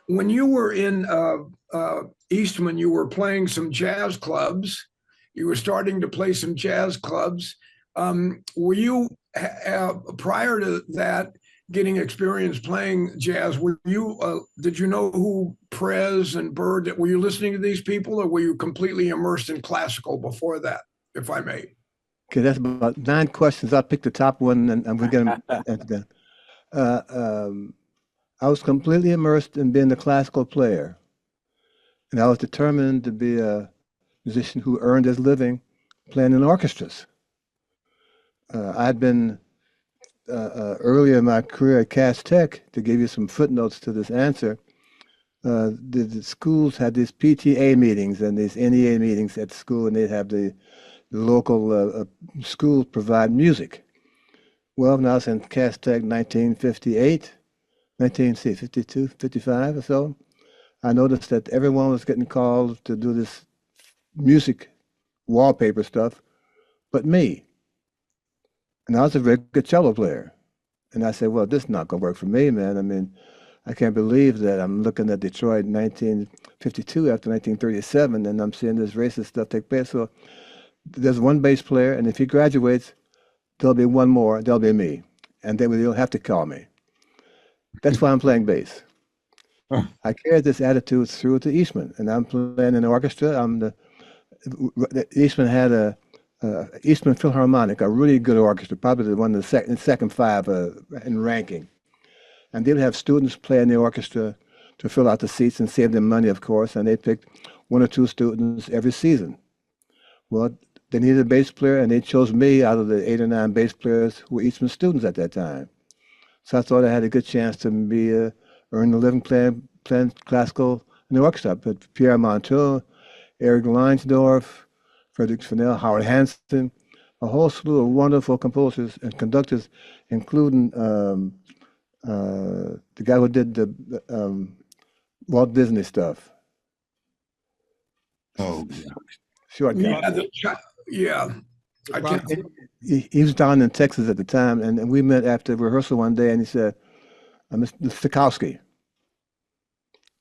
when you were in Eastman, you were playing some jazz clubs. You were starting to play some jazz clubs. Were you prior to that getting experience playing jazz? Were you did you know who Prez and Bird? Were you listening to these people, or were you completely immersed in classical before that, if I may? Okay, that's about 9 questions. I'll pick the top one, and I'm going to get them. I was completely immersed in being a classical player, and I was determined to be a musician who earned his living playing in orchestras. I'd been earlier in my career at Cass Tech, to give you some footnotes to this answer. The schools had these PTA meetings and these NEA meetings at school, and they'd have the local schools provide music. Well, when I was in Cass Tech 1958, 1952, 55 or so, I noticed that everyone was getting called to do this music wallpaper stuff, but me. And I was a very good cello player. And I said, well, this is not going to work for me, man. I mean, I can't believe that I'm looking at Detroit in 1952 after 1937, and I'm seeing this racist stuff take place. So there's one bass player, and if he graduates, there'll be one more, there'll be me. And they will have to call me. That's why I'm playing bass. I carried this attitude through to Eastman, and I'm playing in the orchestra. Eastman had a Eastman Philharmonic, a really good orchestra, probably the one of the second 5 in ranking. And they would have students play in the orchestra to fill out the seats and save them money, of course, and they picked 1 or 2 students every season. Well, they needed a bass player, and they chose me out of the 8 or 9 bass players who were Eastman students at that time. So I thought I had a good chance to earn a living playing classical in the orchestra. But Pierre Monteau, Eric Leinsdorf, Frederick Fennell, Howard Hanson, a whole slew of wonderful composers and conductors, including the guy who did the Walt Disney stuff. Oh, short guy. Yeah. I can't. He was down in Texas at the time, and we met after rehearsal one day, and he said, Mr. Stokowski,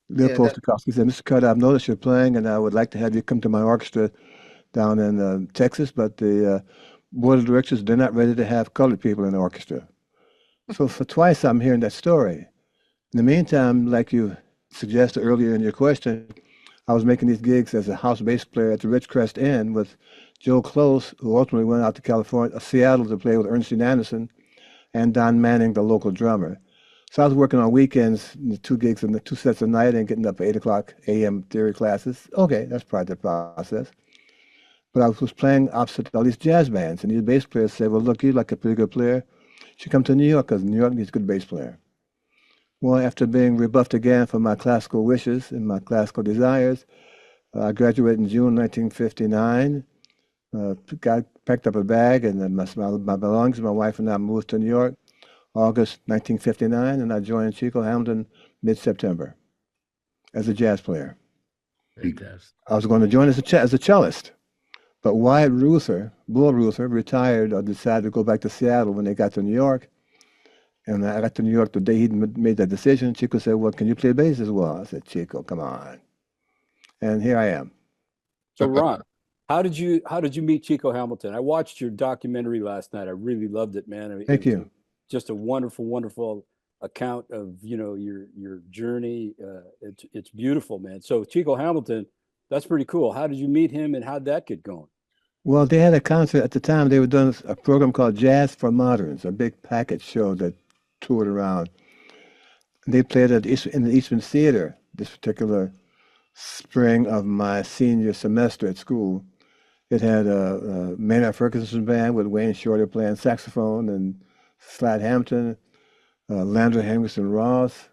Leopold Stokowski, said, Mr. Carter, I've noticed you're playing, and I would like to have you come to my orchestra down in Texas, but the board of directors, they're not ready to have colored people in the orchestra. So for twice I'm hearing that story. In the meantime, like you suggested earlier in your question, I was making these gigs as a house bass player at the Ridgecrest Inn with Joe Close, who ultimately went out to Seattle to play with Ernestine Anderson, and Don Manning, the local drummer. So I was working on weekends, 2 gigs and 2 sets a night, and getting up at 8 a.m. theory classes. Okay, that's part of the process. But I was playing opposite all these jazz bands, and these bass players said, well, look, you're like a pretty good player. You should come to New York, because New York needs a good bass player. Well, after being rebuffed again for my classical wishes and my classical desires, I graduated in June 1959, packed up a bag and my belongings. My wife and I moved to New York, August 1959, and I joined Chico Hamilton mid-September as a jazz player. Fantastic. I was going to join as a cellist, but Wyatt Bull Ruther, retired or decided to go back to Seattle when they got to New York. And I got to New York the day he made that decision. Chico said, well, can you play bass as well? I said, Chico, come on. And here I am. So Ron, how did you meet Chico Hamilton? I watched your documentary last night. I really loved it, man. Thank you. Just a wonderful, wonderful account of, your journey. It's beautiful, man. So Chico Hamilton, that's pretty cool. How did you meet him, and how'd that get going? Well, they had a concert at the time. They were doing a program called Jazz for Moderns, a big package show that toured around. They played in the Eastman Theater this particular spring of my senior semester at school. It had Maynard Ferguson's band with Wayne Shorter playing saxophone, and Slade Hampton, Landry Henderson Ross,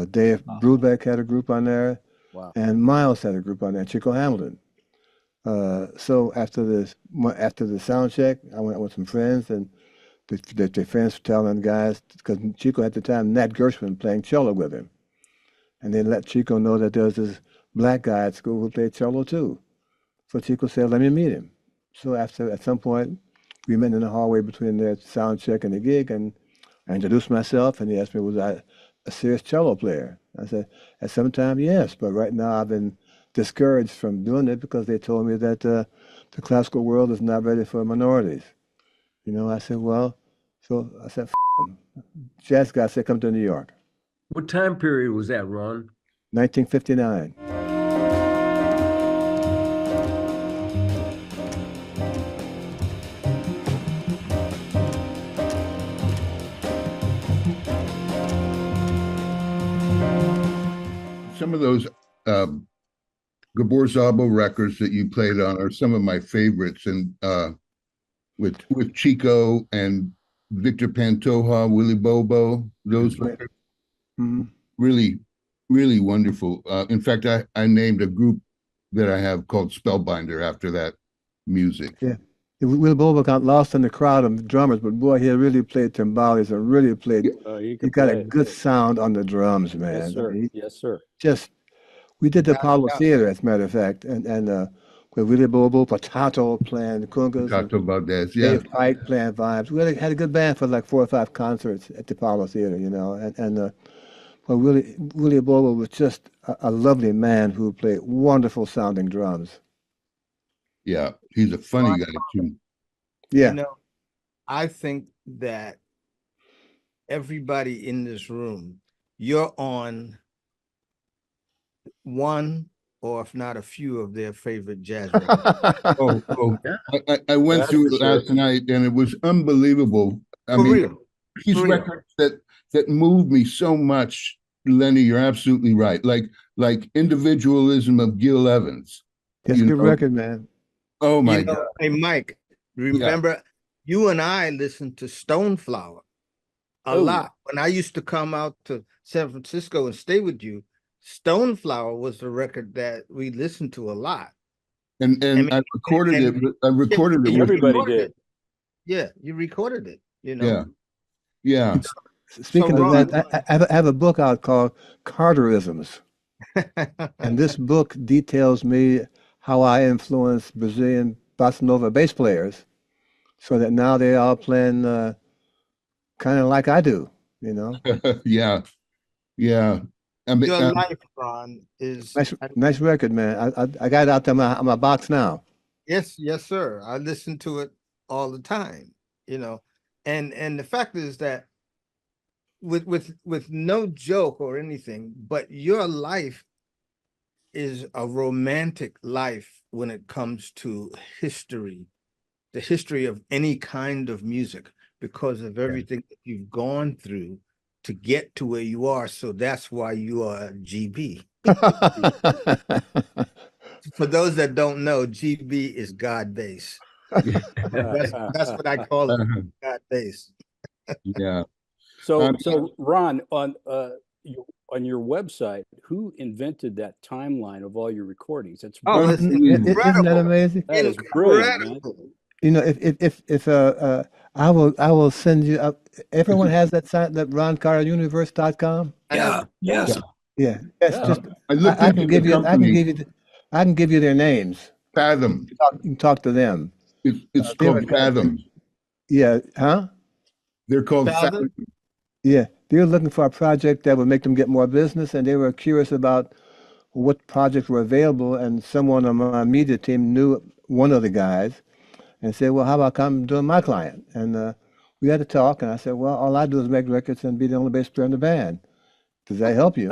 Dave Brubeck had a group on there, and Miles had a group on there, Chico Hamilton. So after the sound check, I went with some friends, and the friends were telling guys, because Chico at the time, Nat Gershwin playing cello with him. And they let Chico know that there was this black guy at school who played cello too. So Chico said, let me meet him. So at some point, we met in the hallway between their sound check and the gig, and I introduced myself, and he asked me, was I a serious cello player? I said, at some time, yes, but right now I've been discouraged from doing it because they told me that the classical world is not ready for minorities. You know, I said, well, so I said, F 'em. Jazz guy said, come to New York. What time period was that, Ron? 1959. Some of those Gevorgyan records that you played on are some of my favorites, and with Chico and Victor Pantoja, Willie Bobo, those records, really, really wonderful. In fact, I named a group that I have called Spellbinder after that music. Yeah. Willie Bobo got lost in the crowd of drummers, but boy, he really played timbales and really played. He got a good sound on the drums, man. Yes, sir. Yes, sir. Just, we did the Apollo Theater, as a matter of fact, and with Willie Bobo, Potato playing congas, Tato Valdez, yeah. Dave Pike playing vibes. We had a good band for like 4 or 5 concerts at the Apollo Theater, you know, well, Willie Bobo was just a lovely man who played wonderful sounding drums. Yeah, he's a funny guy too. Yeah. You know, I think that everybody in this room, you're on one or if not a few of their favorite jazz records. I went through it last night and it was unbelievable. I mean, these records that moved me so much, Lenny, you're absolutely right. Like Individualism of Gil Evans. That's a good record, man. Oh my God. Hey, Mike, remember you and I listened to Stoneflower a lot. When I used to come out to San Francisco and stay with you, Stoneflower was the record that we listened to a lot. And I recorded it. I recorded it. Everybody did. Yeah, you recorded it, you know. Yeah. Speaking of that, I have a book out called Carterisms. And this book details me how I influenced Brazilian bossa nova bass players so that now they all playing kind of like I do, you know? Yeah. I mean, your life, Ron, is nice record, man. I got it out there on my box now. Yes, sir. I listen to it all the time, you know. And the fact is that with no joke or anything, but your life is a romantic life when it comes to history, the history of any kind of music, because of everything that you've gone through to get to where you are. So that's why you are GB. For those that don't know, GB is God bass. That's what I call it, God bass. Yeah. So Ron, on your website, who invented that timeline of all your recordings? That's isn't that amazing? That is brilliant, man. You know, if I will send you. Everyone has that site, that roncarteruniverse.com. Yeah. Yes. Yeah. That's just. I can give you their names. Fathom. You can talk to them. It's called Fathom. Yeah. Huh? They're called Fathom. Yeah, they were looking for a project that would make them get more business, and they were curious about what projects were available. And someone on my media team knew one of the guys, and said, "Well, how about come doing my client?" And we had to talk, and I said, "Well, all I do is make records and be the only bass player in the band. Does that help you?"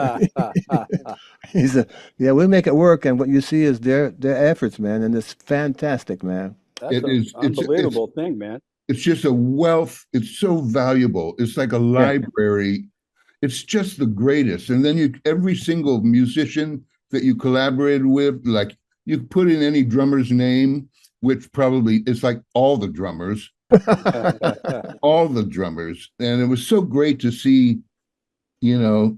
He said, "Yeah, we'll make it work, and what you see is their efforts, man, and it's fantastic, man." That's an unbelievable thing, man. It's just a wealth. It's so valuable. It's like a library. It's just the greatest. And then every single musician that you collaborated with, like you put in any drummer's name, which probably is like all the drummers, all the drummers. And it was so great to see, you know,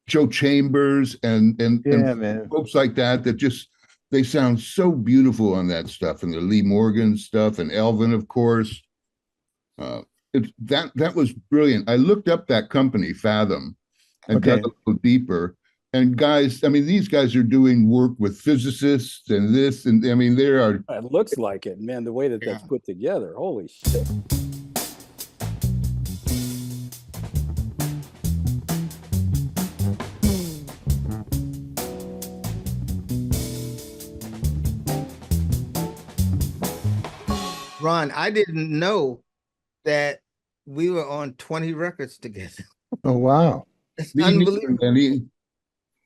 Joe Chambers and folks like that just, they sound so beautiful on that stuff, and the Lee Morgan stuff, and Elvin, of course. That was brilliant. I looked up that company, Fathom, and got a little deeper. And guys, I mean, these guys are doing work with physicists and this, and I mean, there are. It looks like it, man. The way that that's put together, holy shit. Ron, I didn't know that we were on 20 records together. Oh, wow. It's Me neither, unbelievable. Lenny.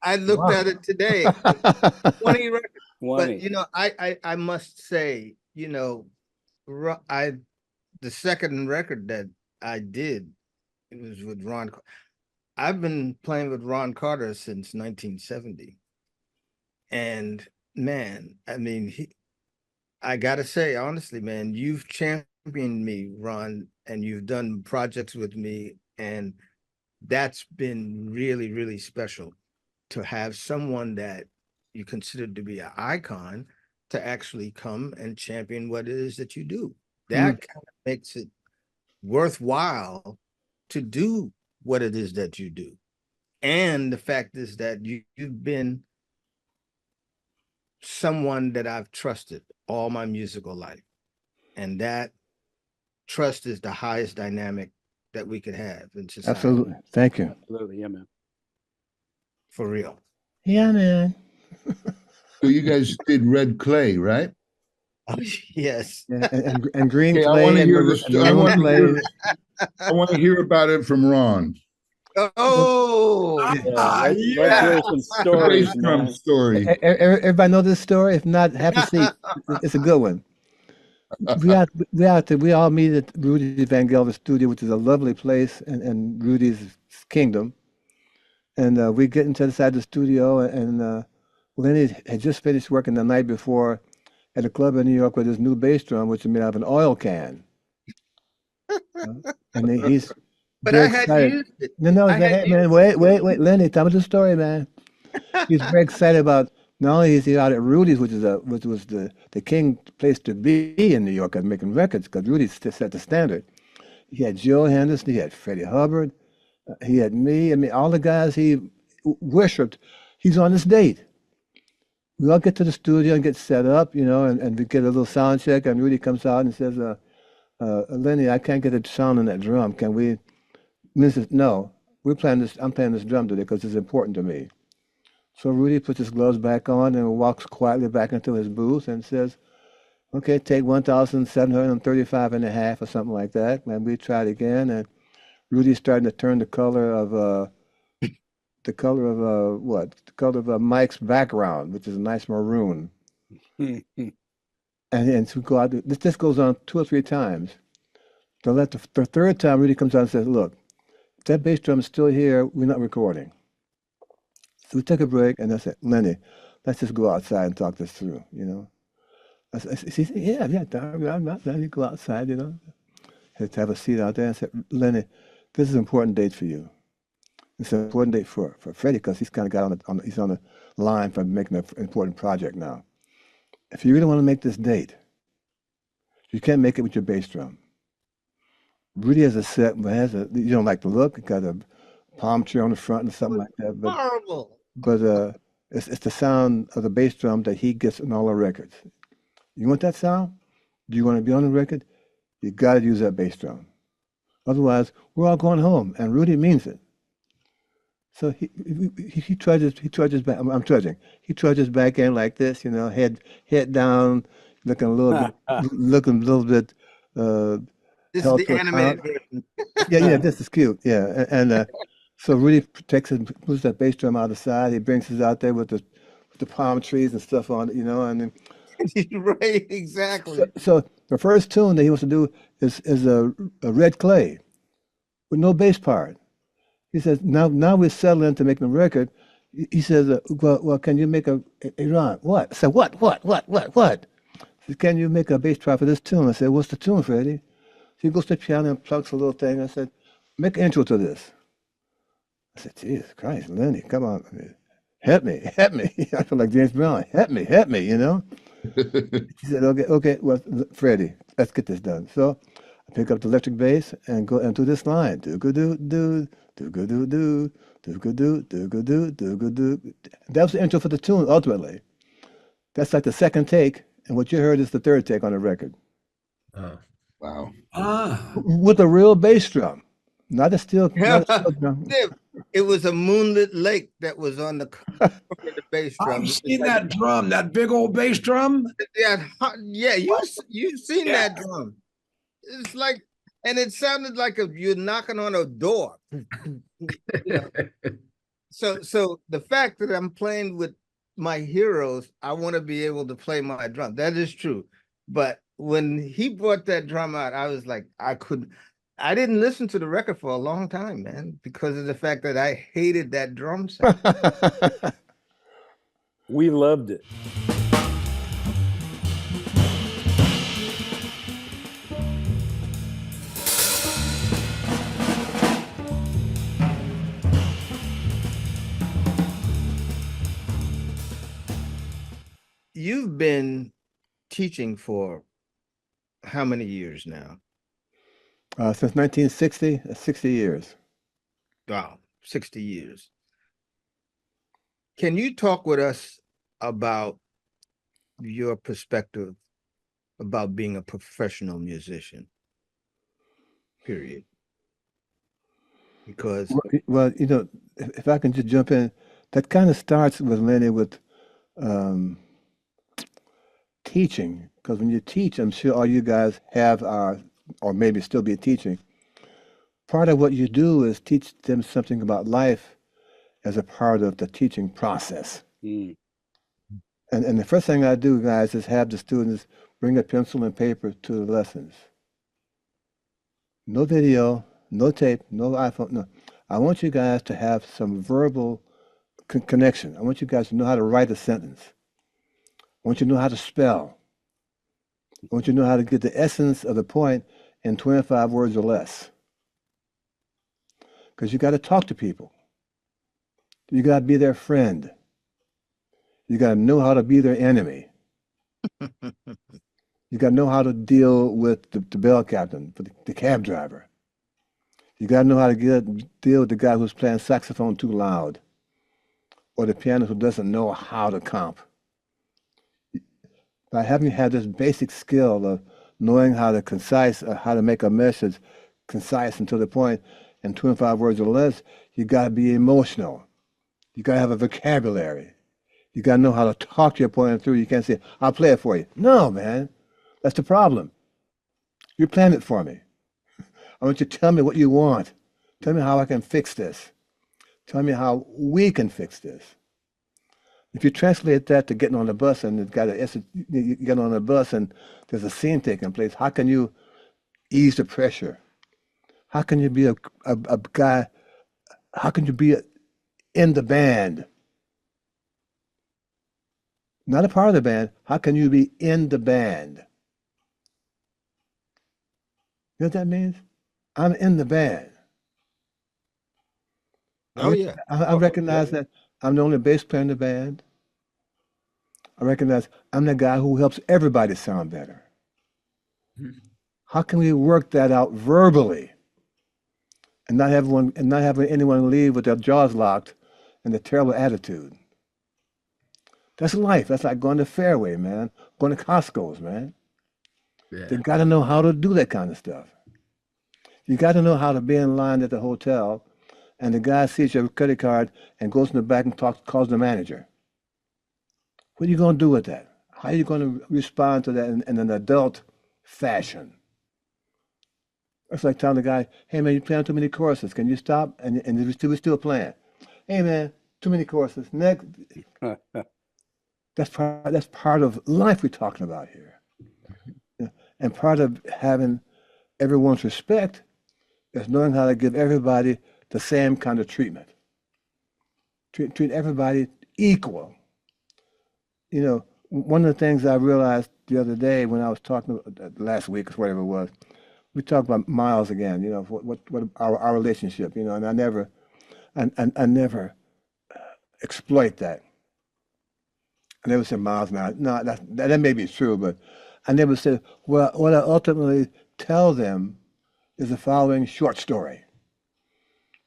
I looked Wow. at it today. 20 records. 20. But, you know, I must say, you know, the second record that I did, it was with Ron. I've been playing with Ron Carter since 1970. And man, I mean, I gotta say, honestly, man, you've championed me, Ron, and you've done projects with me. And that's been really, really special to have someone that you consider to be an icon to actually come and champion what it is that you do. That kind of makes it worthwhile to do what it is that you do. And the fact is that you've been someone that I've trusted all my musical life. And that trust is the highest dynamic that we could have in society. Absolutely. Thank you. Absolutely, yeah, man. For real. Yeah, man. So you guys did Red Clay, right? Yes. Yeah, and green Okay, clay. I want to and hear maroon- and I maroon want to clay. hear. I want to hear about it from Ron. Oh, Let's yeah. hear some The stories, bass drum man. story. Everybody know this story? If not, have a seat. It's a good one. We all meet at Rudy Van Gelder's studio, which is a lovely place in Rudy's kingdom. And we get into the side of the studio, and Lenny had just finished working the night before at a club in New York with his new bass drum, which is made out of an oil can. And he's but very I had excited. used it. No, I had man, used wait, Lenny, tell me the story, man. He's very excited about not only is he out at Rudy's, which was the king place to be in New York at making records, because Rudy's set the standard. He had Joe Henderson, he had Freddie Hubbard, he had me. I mean, all the guys he worshipped. He's on this date. We all get to the studio and get set up, you know, and we get a little sound check. And Rudy comes out and says, "Lenny, I can't get a sound on that drum. Can we?" Lenny says, "No, I'm playing this drum today because it's important to me." So Rudy puts his gloves back on and walks quietly back into his booth and says, "Okay, take 1,735 and a half or something like that." And we tried again, and Rudy's starting to turn the color of Mike's background, which is a nice maroon. and so we go out. This goes on 2 or 3 times. The third time, Rudy comes out and says, "Look, if that bass drum is still here, we're not recording." So we took a break, and I said, "Lenny, let's just go outside and talk this through, you know." She said, yeah, I'm not letting you go outside, you know. Had to have a seat out there. I said, "Lenny, this is an important date for you. It's an important date for Freddie because he's kind of got he's on the line for making an important project now. If you really want to make this date, you can't make it with your bass drum. Rudy has a set, but you don't like the look. It got a palm tree on the front and something like that. But horrible. But it's the sound of the bass drum that he gets in all the records. You want that sound? Do you want to be on the record? You got to use that bass drum. Otherwise, we're all going home, and Rudy means it. So he trudges back. I'm trudging. He trudges back in like this, you know, head down, looking a little bit. This is the animated version. Yeah, this is cute. Yeah, and so Rudy moves that bass drum out of the side. He brings us out there with the palm trees and stuff on it, you know, and then, Right, exactly. so the first tune that he wants to do is a Red Clay with no bass part. He says, now we're settling to making a record. He says, well, can you make a Ron? What? I said, what? He said, can you make a bass part for this tune? I said, what's the tune, Freddie? So he goes to the piano and plugs a little thing. I said, make an intro to this. I said, Jesus Christ, Lenny, come on. Help me. I feel like James Brown. Help me, you know? He said, okay, well, Freddie, let's get this done. So I pick up the electric bass and go into this line. Do-go-do-do, do-go-do-do, do-go-do, do-go-do, do-go-do. That was the intro for the tune, ultimately. That's like the second take, and what you heard is the third take on the record. Wow. Ah. With a real bass drum. Not a steel drum. it was a moonlit lake that was on the bass drum. I've seen that drum, that big old bass drum. Yeah, yeah, you've seen Yeah. that drum. It's like, and it sounded like you're knocking on a door. So the fact that I'm playing with my heroes, I want to be able to play my drum. That is true. But when he brought that drum out, I was like, I didn't listen to the record for a long time, man, because of the fact that I hated that drum sound. We loved it. You've been teaching for how many years now? Since 1960, 60 years. Wow, 60 years. Can you talk with us about your perspective about being a professional musician? Period. Because well, you know, if I can just jump in, that kind of starts with Lenny with teaching, because when you teach, I'm sure all you guys have or maybe still be teaching. Part of what you do is teach them something about life as a part of the teaching process. Mm. And the first thing I do, guys, is have the students bring a pencil and paper to the lessons. No video, no tape, no iPhone, no. I want you guys to have some verbal connection. I want you guys to know how to write a sentence. I want you to know how to spell. I want you to know how to get the essence of the point in 25 words or less. Because you got to talk to people. You got to be their friend. You got to know how to be their enemy. You got to know how to deal with the bell captain, the cab driver. You got to know how to deal with the guy who's playing saxophone too loud, or the pianist who doesn't know how to comp. By having you have this basic skill of knowing how to make a message concise and to the point in 25 words or less, you got to be emotional. You got to have a vocabulary. You got to know how to talk to your point through. You can't say, I'll play it for you. No, man. That's the problem. You're playing it for me. I want you to tell me what you want. Tell me how I can fix this. Tell me how we can fix this. If you translate that to getting on the bus and you get on the bus and there's a scene taking place, how can you ease the pressure? How can you be a guy? How can you be in the band? Not a part of the band. How can you be in the band? You know what that means? I'm in the band. Oh, yeah. I recognize that I'm the only bass player in the band. I recognize I'm the guy who helps everybody sound better. How can we work that out verbally and not having anyone leave with their jaws locked and a terrible attitude? That's life. That's like going to Fairway, man. Going to Costco's, man. Yeah. They got to know how to do that kind of stuff. You got to know how to be in line at the hotel, and the guy sees your credit card and goes in the back and calls the manager. What are you going to do with that? How are you going to respond to that in an adult fashion? It's like telling the guy, hey, man, you're playing too many choruses. Can you stop? And we're still playing. Hey, man, too many choruses. Next. That's part of life we're talking about here. And part of having everyone's respect is knowing how to give everybody the same kind of treatment. Treat everybody equal. You know, one of the things I realized the other day when I was talking last week or whatever it was, we talked about Miles again, you know, what our relationship, you know, and I never exploit that. I never said Miles, man. No, that may be true, but I never said, well, what I ultimately tell them is the following short story.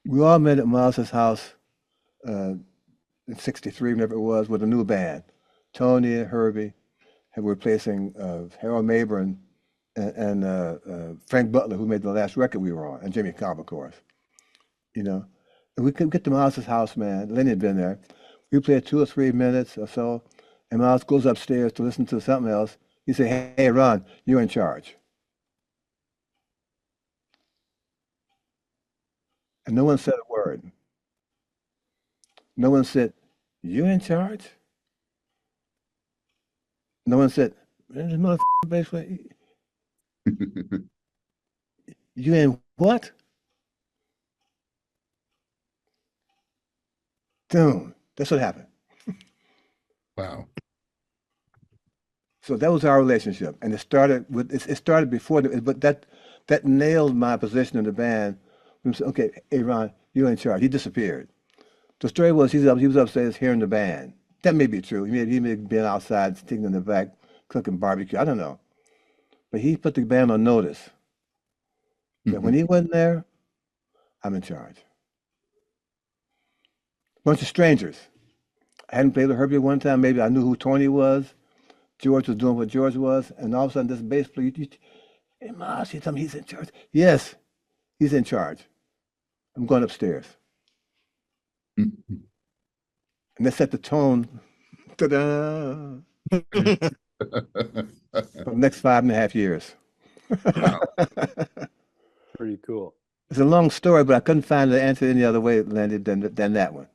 We all met at Miles's house in '63, whenever it was, with a new band. Tony and Herbie were replacing Harold Mabern and Frank Butler, who made the last record we were on, and Jimmy Cobb, of course. You know, We couldn't get to Miles's house, man. Lenny had been there. We played 2 or 3 minutes or so, and Miles goes upstairs to listen to something else. He said, "Hey, Ron, you're in charge." And no one said a word. No one said, "You in charge?" No one said, "Man, this motherfucker basically, you in what?" Dude, that's what happened. Wow. So that was our relationship, and it started before, but that nailed my position in the band. We said, "Okay, hey Ron, you're in charge." He disappeared. The story was he was upstairs hearing the band. That may be true. He may have been outside sitting in the back cooking barbecue. I don't know, but he put the band on notice that when he wasn't there, I'm in charge. Bunch of strangers. I hadn't played with Herbie one time. Maybe I knew who Tony was. George was doing what George was, and all of a sudden, this bass player, "Hey, Miles, you tell me he's in charge?" Yes, he's in charge. I'm going upstairs. And that set the tone. Ta-da! For the next 5.5 years. Pretty cool. It's a long story, but I couldn't find the answer any other way, Lenny, than that one.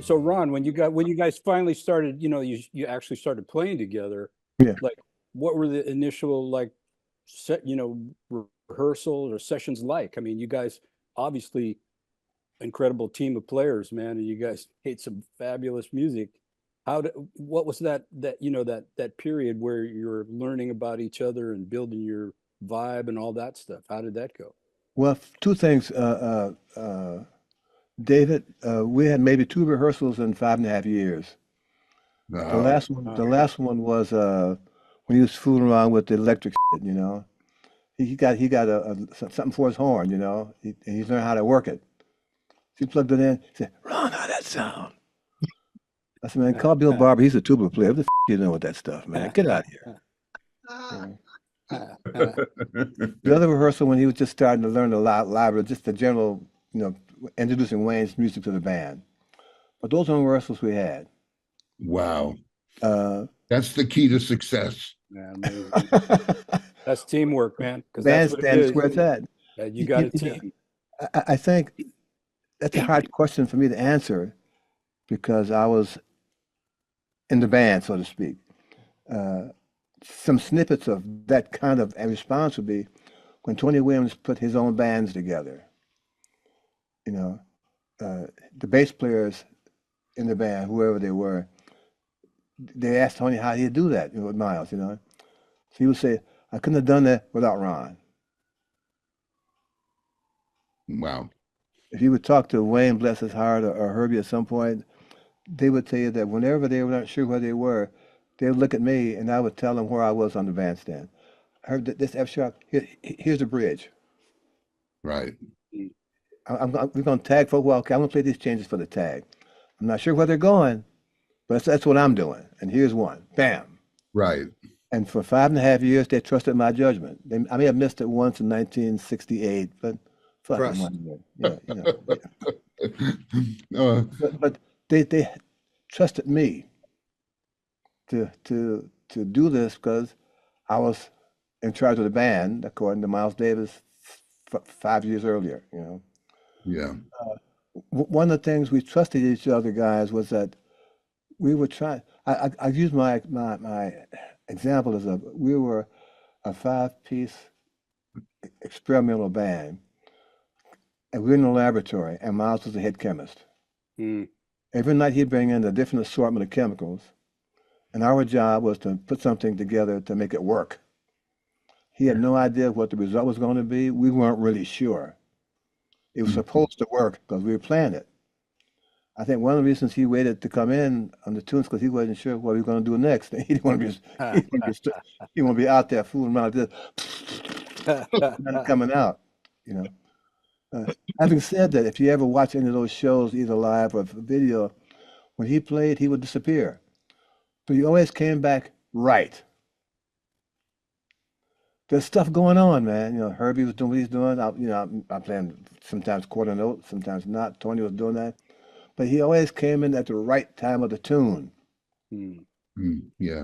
So Ron, when you guys finally started, you actually started playing together. Yeah. Like, what were the initial rehearsals or sessions like? I mean, you guys obviously incredible team of players, man, and you guys made some fabulous music. What was that period where you're learning about each other and building your vibe and all that stuff? How did that go? Well, 2 things. David, we had maybe 2 rehearsals in 5.5 years. The last one was when he was fooling around with the electric shit, He got something for his horn, and he's learned how to work it. So he plugged it in. He said, "Ron, how'd that sound?" I said, "Man, call Bill Barber. He's a tuba player. What the you know with that stuff, man? Get out of here." The other rehearsal when he was just starting to learn the library, just the general, introducing Wayne's music to the band. But those are rehearsals we had. Wow. That's the key to success. Yeah, amazing. That's teamwork, man. Bandstand where it's at. You got a team. I think that's a hard question for me to answer because I was in the band, so to speak. Some snippets of that kind of a response would be when Tony Williams put his own bands together. The bass players in the band, whoever they were, they asked Tony how he'd do that with Miles, So he would say, "I couldn't have done that without Ron." Wow. If you would talk to Wayne, bless his heart, or Herbie at some point, they would tell you that whenever they were not sure where they were, they would look at me and I would tell them where I was on the bandstand. I heard this F sharp, here's the bridge. Right. We're going to tag for a while. Okay, I'm going to play these changes for the tag. I'm not sure where they're going, but that's what I'm doing. And here's one. Bam. Right. And for 5.5 years, they trusted my judgment. I may have missed it once in 1968, but fuck them. Yeah. But they trusted me to do this because I was in charge of the band, according to Miles Davis, 5 years earlier. Yeah. One of the things we trusted each other, guys, was that we would try. I use my example as we were a 5-piece experimental band, and we were in the laboratory, and Miles was the head chemist. Every night he'd bring in a different assortment of chemicals, and our job was to put something together to make it work. He had no idea what the result was going to be. We weren't really sure. It was supposed to work because we were playing it. I think one of the reasons he waited to come in on the tunes because he wasn't sure what we were going to do next. He didn't want to be out there fooling around like this, coming out. Having said that, if you ever watch any of those shows, either live or video, When he played, he would disappear. But he always came back right. There's stuff going on, man. You know, Herbie was doing what he's doing. I'm playing sometimes quarter note, sometimes not. Tony was doing that. But he always came in at the right time of the tune. Yeah.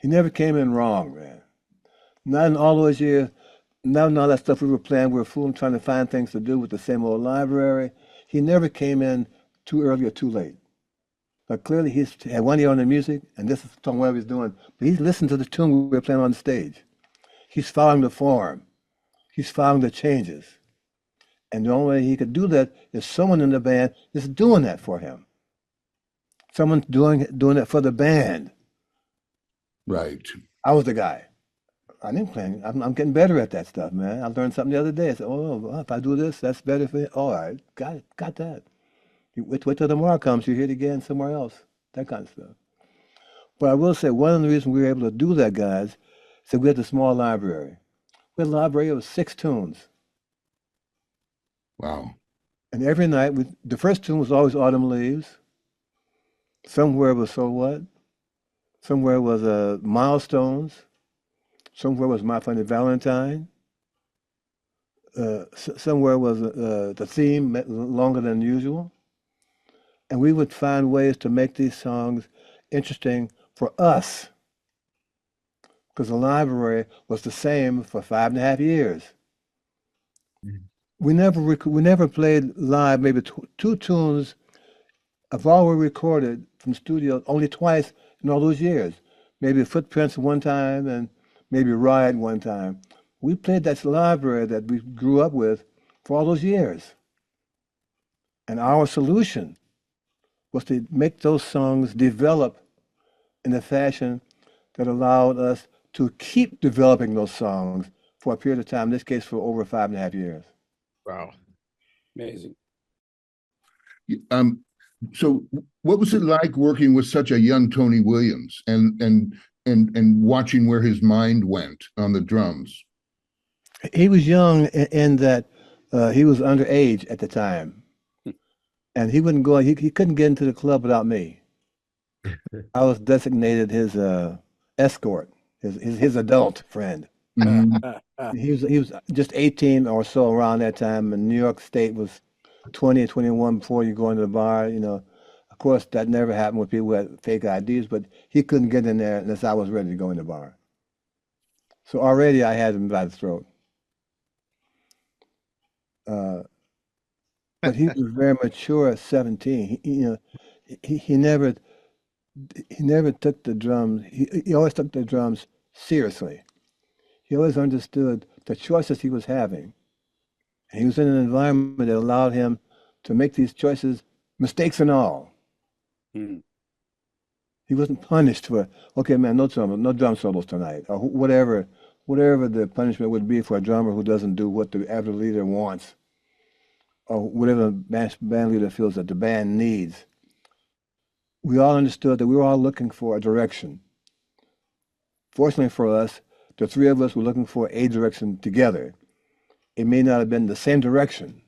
He never came in wrong, man. Not in all those years. Not in all that stuff we were playing. We were fooling, trying to find things to do with the same old library. He never came in too early or too late. But clearly he had one ear on the music, and this is what he was doing. But he's listened to the tune we were playing on the stage. He's following the form. He's following the changes. And the only way he could do that is someone in the band is doing that for him. Someone's doing it for the band. Right. I was the guy. I didn't play. I'm getting better at that stuff, man. I learned something the other day. I said, oh, well, if I do this, that's better for you. All right, got it, got that. You wait till tomorrow comes, you hear it again somewhere else. That kind of stuff. But I will say, one of the reasons we were able to do that, guys, is that we had a small library. We had a library of 6 tunes. Wow. And every night, the first tune was always Autumn Leaves. Somewhere was So What. Somewhere was Milestones. Somewhere was My Funny Valentine. Somewhere was the theme Longer Than Usual. And we would find ways to make these songs interesting for us. Because the library was the same for 5.5 years. We never played live, maybe 2 tunes of all we recorded from studio only twice in all those years. Maybe Footprints one time and maybe Ride one time. We played that library that we grew up with for all those years. And our solution was to make those songs develop in a fashion that allowed us to keep developing those songs for a period of time, in this case for over 5.5 years. Wow. Amazing. So what was it like working with such a young Tony Williams and watching where his mind went on the drums? He was young in that he was underage at the time. And he wouldn't go, he couldn't get into the club without me. I was designated his escort, his adult friend. He was just 18 or so around that time, and New York State was 20 or 21 before you go into the bar. You know, of course, that never happened with people who had fake IDs, but he couldn't get in there unless I was ready to go in the bar. So already I had him by the throat. But he was very mature at 17. He never took the drums. He always took the drums seriously. He always understood the choices he was having. And he was in an environment that allowed him to make these choices, mistakes and all. He wasn't punished for, okay, man, no drum solos tonight, or whatever the punishment would be for a drummer who doesn't do what the average leader wants, or whatever the band leader feels that the band needs. We all understood that we were all looking for a direction. Fortunately for us, the 3 of us were looking for a direction together. It may not have been the same direction,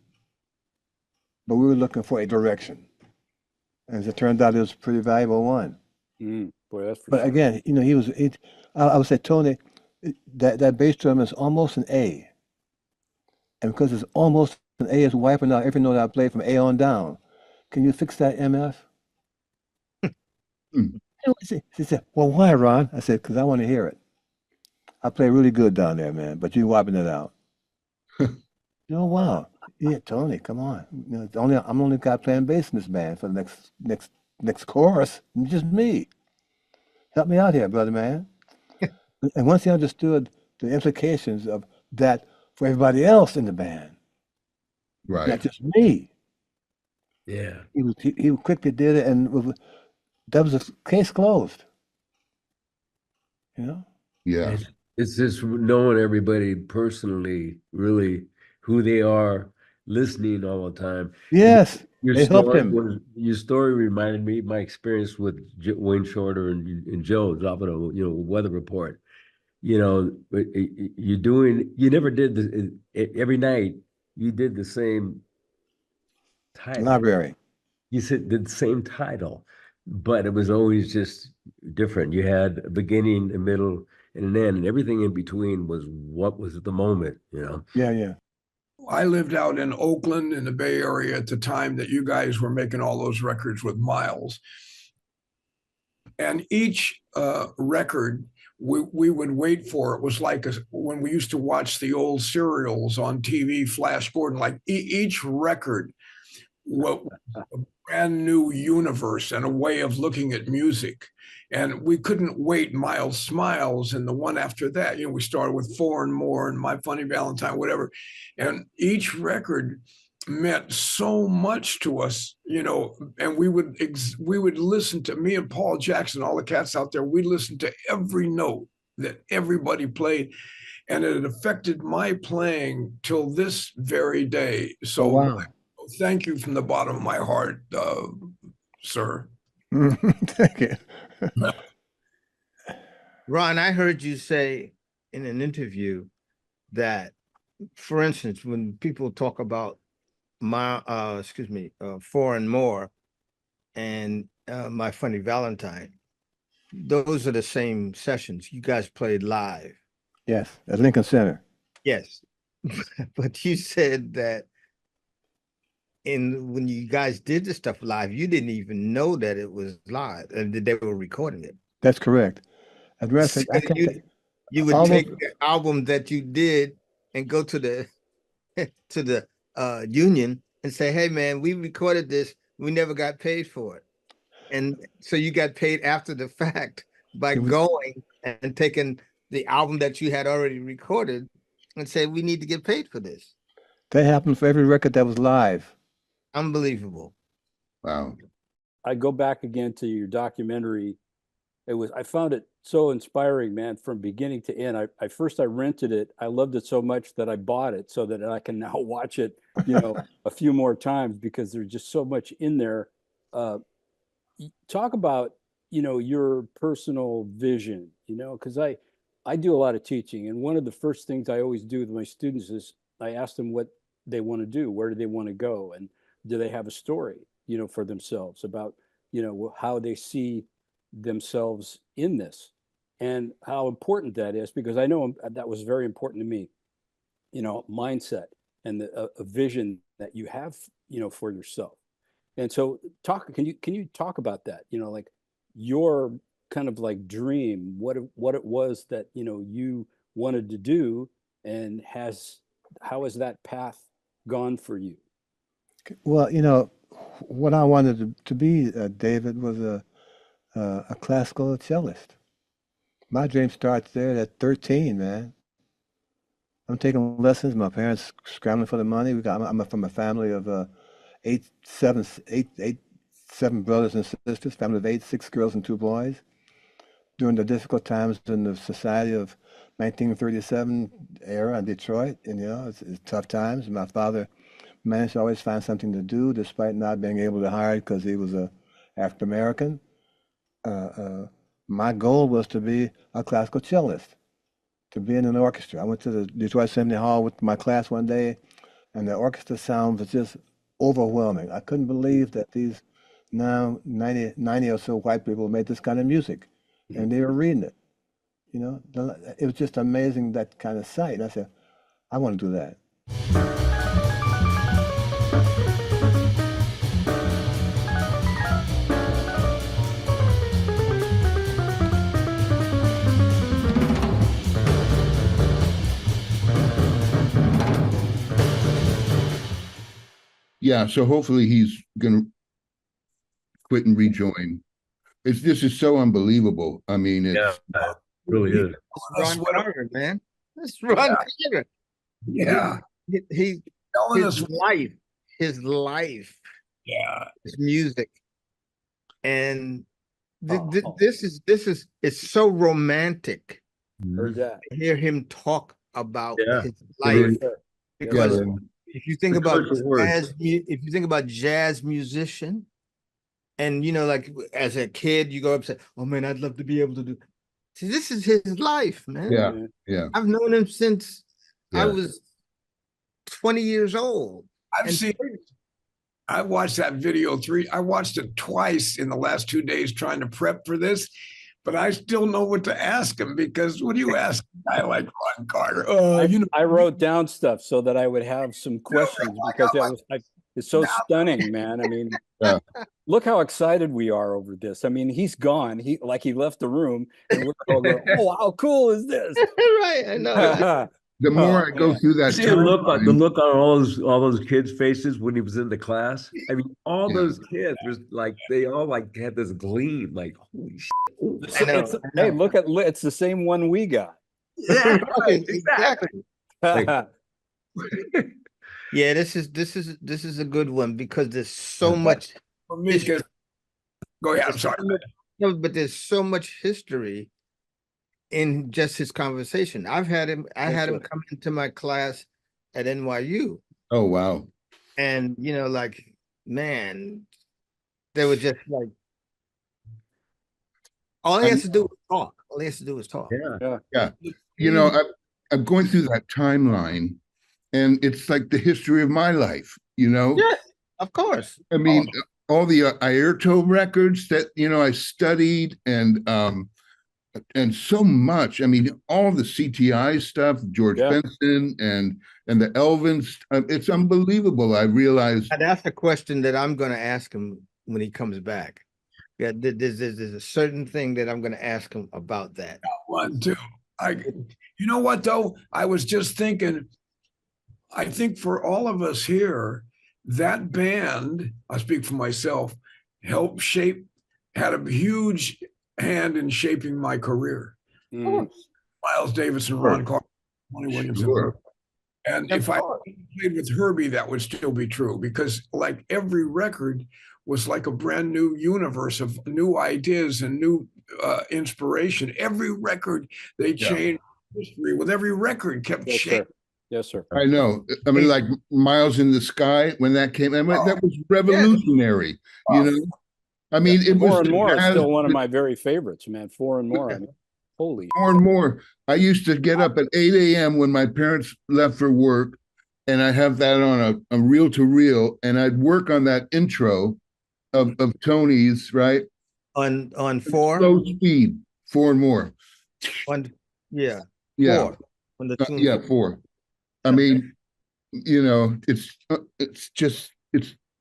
but we were looking for a direction. As it turned out, it was a pretty valuable one. Boy, that's for But sure. again, I would say, Tony, that bass drum is almost an A. And because it's almost an A, it's wiping out every note I played from A on down. Can you fix that, MF? She said, well, why, Ron? I said, because I want to hear it. I play really good down there, man, but you're wiping it out. Oh, wow. Yeah, Tony, come on. I'm the only guy playing bass in this band for the next chorus. It's just me. Help me out here, brother, man. And once he understood the implications of that for everybody else in the band, Right. not just me. Yeah. He quickly did it, and that was a case closed. You know? Yeah. It's just knowing everybody personally, really who they are, listening all the time. Yes, Your they helped story him. your story reminded me of my experience with Wayne Shorter and Joe dropping a weather report. You never did this every night. You did the same type. Library. you said the same title, but it was always just different. You had a beginning, a middle, and an end, and everything in between was what was at the moment, you know? Yeah, yeah. I lived out in Oakland in the Bay Area at the time that you guys were making all those records with Miles. And each record we would wait for, it was like when we used to watch the old serials on TV, Flash Gordon, like each record, what a brand new universe and a way of looking at music. And we couldn't wait. Miles Smiles and the one after that, we started with Four and More and My Funny Valentine, whatever. And each record meant so much to us, and we would listen to, me and Paul Jackson, all the cats out there, we listened to every note that everybody played, and it affected my playing till this very day. So wow. Thank you from the bottom of my heart, sir. Thank you. Ron, I heard you say in an interview that, for instance, when people talk about Four and More and My Funny Valentine, those are the same sessions you guys played live. Yes, at Lincoln Center. Yes. But you said that when you guys did the stuff live, you didn't even know that it was live and that they were recording it. That's correct. So you would take the album that you did and go to the union and say, hey man, we recorded this, we never got paid for it. And so you got paid after the fact by going and taking the album that you had already recorded and say, we need to get paid for this. That happened for every record that was live. Unbelievable. Wow. I go back again to your documentary. I found it so inspiring, man, from beginning to end. I rented it. I loved it so much that I bought it so that I can now watch it, a few more times, because there's just so much in there. Talk about, your personal vision, because I do a lot of teaching. And one of the first things I always do with my students is I ask them what they want to do. Where do they want to go? And do they have a story, for themselves about, how they see themselves in this and how important that is, because I know that was very important to me, mindset and a vision that you have, for yourself. And so can you talk about that, like your kind of like dream, what it was that, you wanted to do, and how has that path gone for you? Well, what I wanted to be, David, was a classical cellist. My dream starts there at 13, man. I'm taking lessons. My parents scrambling for the money. I'm from a family of seven brothers and sisters, family of 8, 6 girls and 2 boys. During the difficult times in the society of 1937 era in Detroit, it's tough times. My father managed to always find something to do despite not being able to hire it because he was a African American. My goal was to be a classical cellist, to be in an orchestra. I went to the Detroit Symphony Hall with my class one day, and the orchestra sound was just overwhelming. I couldn't believe that these now 90 or so white people made this kind of music, and they were reading it. It was just amazing, that kind of sight. And I said, I want to do that. Yeah, so hopefully he's going to quit and rejoin. This is so unbelievable. I mean, it's it really is. Ron Carter, man. That's Ron Carter. Yeah. His life, yeah, his music, and it's so romantic. Heard that. To hear him talk about his Really. life, because if you think about jazz musician, and like as a kid, you go up and say, "Oh man, I'd love to be able to do." See, this is his life, man. Yeah. I've known him since I was 20 years old. I've seen I watched that video I watched it twice in the last 2 days trying to prep for this, but I still know what to ask him because what do you ask a guy like Ron Carter? I wrote down stuff so that I would have some questions because it's so stunning, man. I mean, look how excited we are over this. I mean, he's gone. He left the room, and we're all going, "Oh, how cool is this?" Right, I know. The more I go through that See the look on all those kids' faces when he was in the class. I mean, all those kids was like they all like had this gleam, like holy shit. I know. Hey, it's the same one we got. Yeah, right, exactly. Yeah, this is a good one because there's so much. For me, go ahead. I'm sorry. No, but there's so much history in just his conversation. I had him come into my class at NYU. Oh, wow. And, like, man, they were just like, all he has to do is talk. All he has to do is talk. Yeah. I'm going through that timeline, and it's like the history of my life, Yeah, of course. I mean, all the Airto records that, I studied and so much. I mean, all the CTI stuff, George Benson and the Elvins. It's unbelievable. I realized that's the question that I'm going to ask him when he comes back. Yeah, there's a certain thing that I'm going to ask him about that. One, too. You know what though? I was just thinking. I think for all of us here, that band, I speak for myself, had a huge hand in shaping my career. Miles Davis and Ron Carter, Monty Williams, and if I played with Herbie, that would still be true because like every record was like a brand new universe of new ideas and new inspiration. Every record they changed history with every record kept shaping. Yes, sir. I know. I mean, like Miles in the Sky when that came, that was revolutionary. I mean, it was More and More is still one of my very favorites, man. More and More. I mean, holy. More and More. I used to get up at 8 a.m. when my parents left for work, and I have that on a reel to reel, and I'd work on that intro of Tony's, right? On 4? Slow speed, 4 and More. Yeah. 4. On the 4. I mean,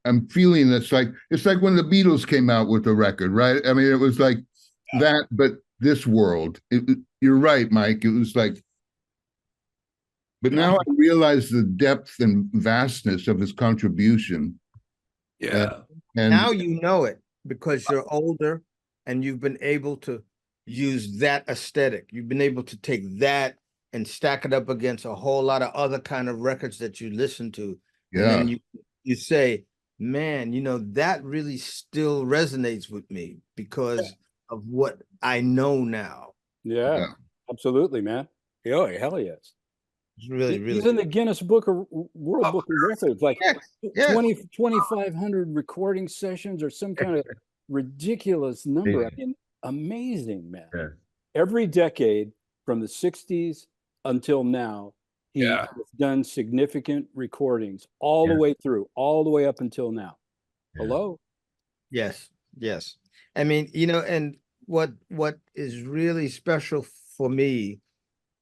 I'm feeling it's like when the Beatles came out with the record, right? I mean, it was like that, but this world. You're right, Mike. It was like, but now I realize the depth and vastness of his contribution. Yeah. And now you know it because you're older and you've been able to use that aesthetic. You've been able to take that and stack it up against a whole lot of other kind of records that you listen to. Yeah. And then you say, man, that really still resonates with me because of what I know now. Yeah. Absolutely, man. Oh, hell yes. It's really, really. He's in the Guinness World Book of Records, like 2,500 recording sessions or some kind of ridiculous number. I mean, amazing, man. Yeah. Every decade from the 60s until now, he has done significant recordings all the way through, all the way up until now. Hello? Yes. I mean, and what is really special for me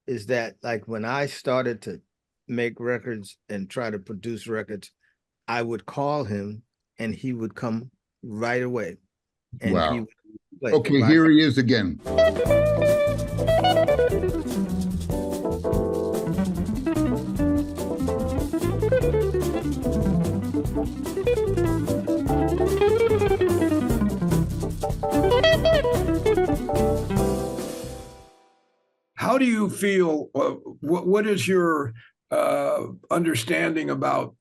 is that, like, when I started to make records and try to produce records, I would call him and he would come right away. And wow. He would play. Okay, here he is again. How do you feel? What is your understanding about,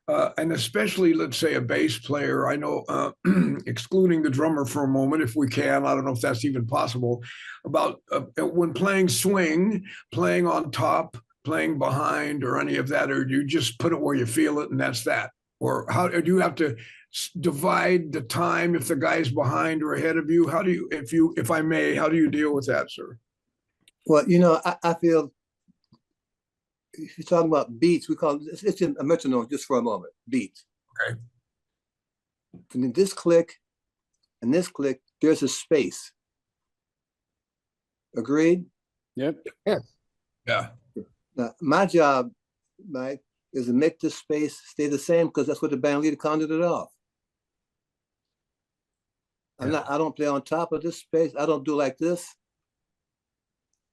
and especially, let's say, a bass player? I know, excluding the drummer for a moment, if we can, I don't know if that's even possible, about when playing swing, playing on top, playing behind, or any of that, or do you just put it where you feel it and that's that? Or how do you have to divide the time if the guy's behind or ahead of you? How do you, if I may, how do you deal with that, sir? Well, I feel if you're talking about beats, we call it's a metronome just for a moment, beats. Okay. between this click and this click, there's a space. Agreed? Yep. Yeah. Now, my job, Mike, is to make this space stay the same because that's what the band leader counted it off. I don't play on top of this space. I don't do like this.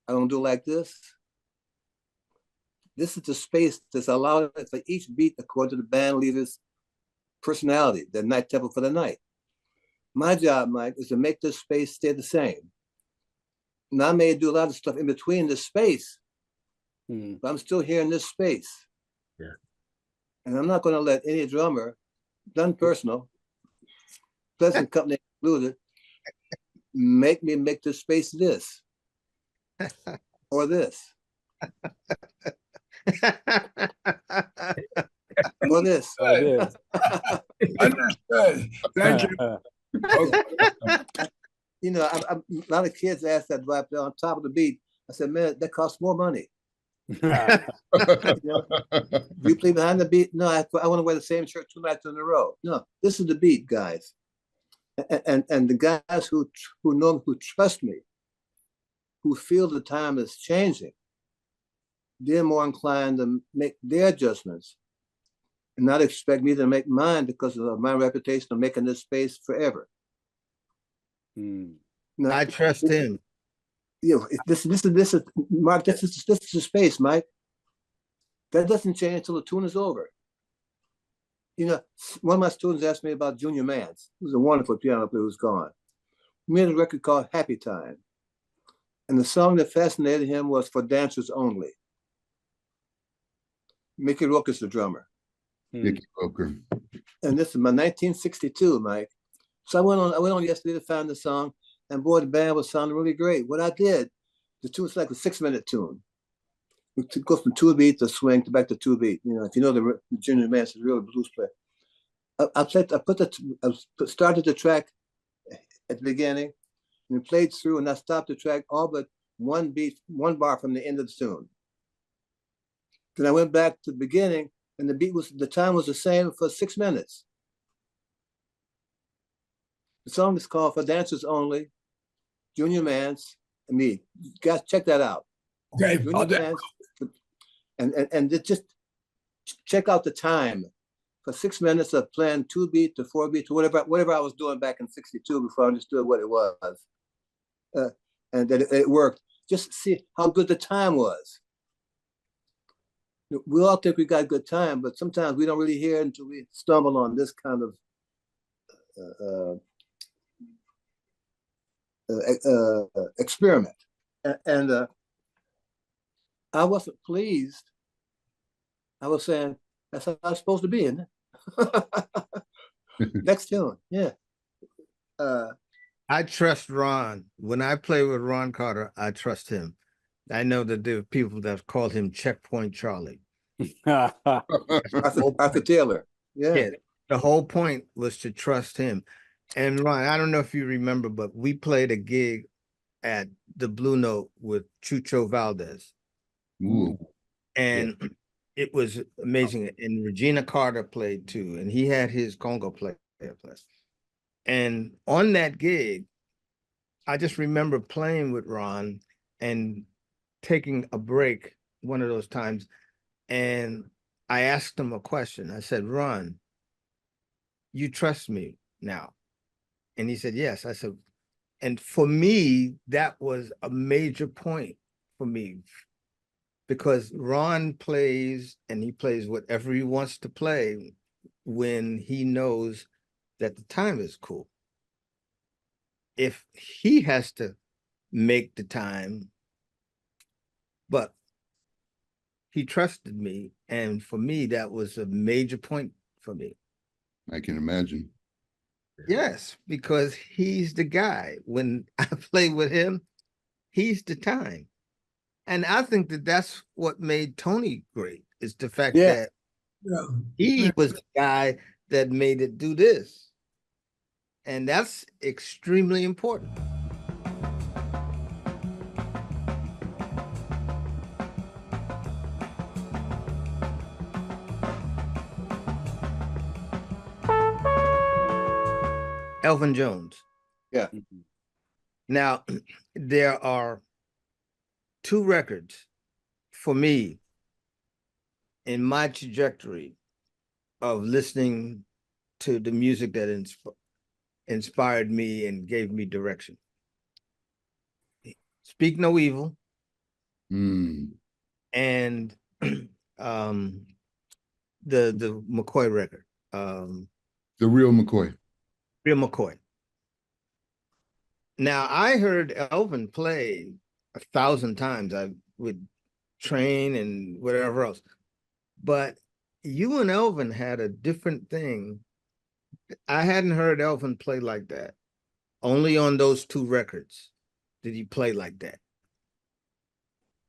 I don't do like this. This is the space that's allowed for each beat according to the band leader's personality, the night tempo for the night. My job, Mike, is to make this space stay the same. Now I may do a lot of stuff in between this space, but I'm still here in this space. Yeah. And I'm not going to let any drummer, none personal, present company included, make me make this space this or this. Or this. Understood. Thank you. Okay. You know, a lot of kids ask that, do I play on top of the beat? I said, man, that costs more money. You know, you play behind the beat? No, I want to wear the same shirt 2 nights in a row. No, this is the beat, guys. And the guys who know, who trust me, who feel the time is changing, they're more inclined to make their adjustments and not expect me to make mine because of my reputation of making this space forever. Now, I trust him. You know, this is Mark. This is the space, Mike. That doesn't change until the tune is over. You know, one of my students asked me about Junior Mance, who's a wonderful piano player who's gone. He made a record called Happy Time. And the song that fascinated him was For Dancers Only. Mickey Roker's the drummer. Mickey Roker. And this is my 1962, Mike. So I went on yesterday to find the song, and boy, the band was sounding really great. What I did, the tune was like a 6-minute tune. It goes from 2 beat to swing to back to 2 beat. You know, if you know the Junior Mance is a real blues player. I started the track at the beginning and played through, and I stopped the track all but 1 beat, 1 bar from the end of the tune. Then I went back to the beginning, and the time was the same for 6 minutes. The song is called For Dancers Only, Junior Mance, and me. You guys, check that out. Okay. Mance, and just check out the time for 6 minutes of playing 2 beat to 4 beat to whatever I was doing back in '62 before I understood what it was, and that it worked. Just see how good the time was. We all think we got good time, but sometimes we don't really hear it until we stumble on this kind of experiment. And I wasn't pleased. I was saying, that's how it's supposed to be, isn't it? Next tune, yeah. I trust Ron. When I play with Ron Carter, I trust him. I know that there are people that have called him Checkpoint Charlie. Arthur Taylor, yeah. The whole point was to trust him. And Ron, I don't know if you remember, but we played a gig at the Blue Note with Chucho Valdez. Ooh. And it was amazing. And Regina Carter played too. And he had his conga player. And on that gig, I just remember playing with Ron and taking a break one of those times. And I asked him a question. I said, Ron, you trust me now? And he said, yes. I said, and for me, that was a major point for me, because Ron plays, and he plays whatever he wants to play when he knows that the time is cool. If he has to make the time, but he trusted me, and for me, that was a major point for me. I can imagine. Yes, because he's the guy. When I play with him, he's the time. And I think that that's what made Tony great, is the fact that he was the guy that made it do this. And that's extremely important. Elvin Jones. Yeah. Mhm. Now, there are two records for me in my trajectory of listening to the music that inspired me and gave me direction. Speak No Evil Mm. and the McCoy record, The real McCoy. Real McCoy. Now, I heard Elvin play 1,000 times. I would train and whatever else. But you and Elvin had a different thing. I hadn't heard Elvin play like that. Only on those two records did he play like that.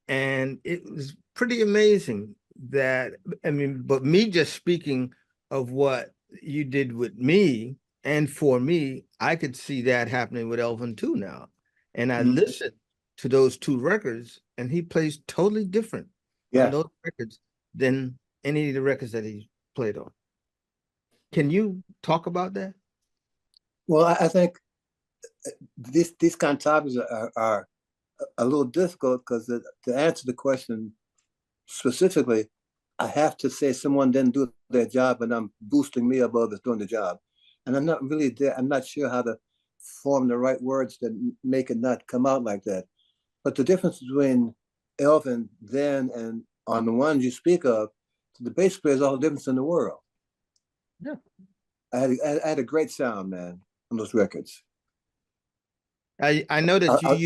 And it was pretty amazing that, I mean, but me just speaking of what you did with me and for me, I could see that happening with Elvin too now. And I listened to those two records and he plays totally different on those records than any of the records that he played on. Can you talk about that? Well, I think these kind of topics are a little difficult because to answer the question specifically, I have to say someone didn't do their job and I'm boosting me above is doing the job. And I'm not really there. I'm not sure how to form the right words that make it not come out like that. But the difference between Elvin then and on the ones you speak of, the bass player is all the difference in the world. Yeah. I had a great sound, man, on those records. I know that I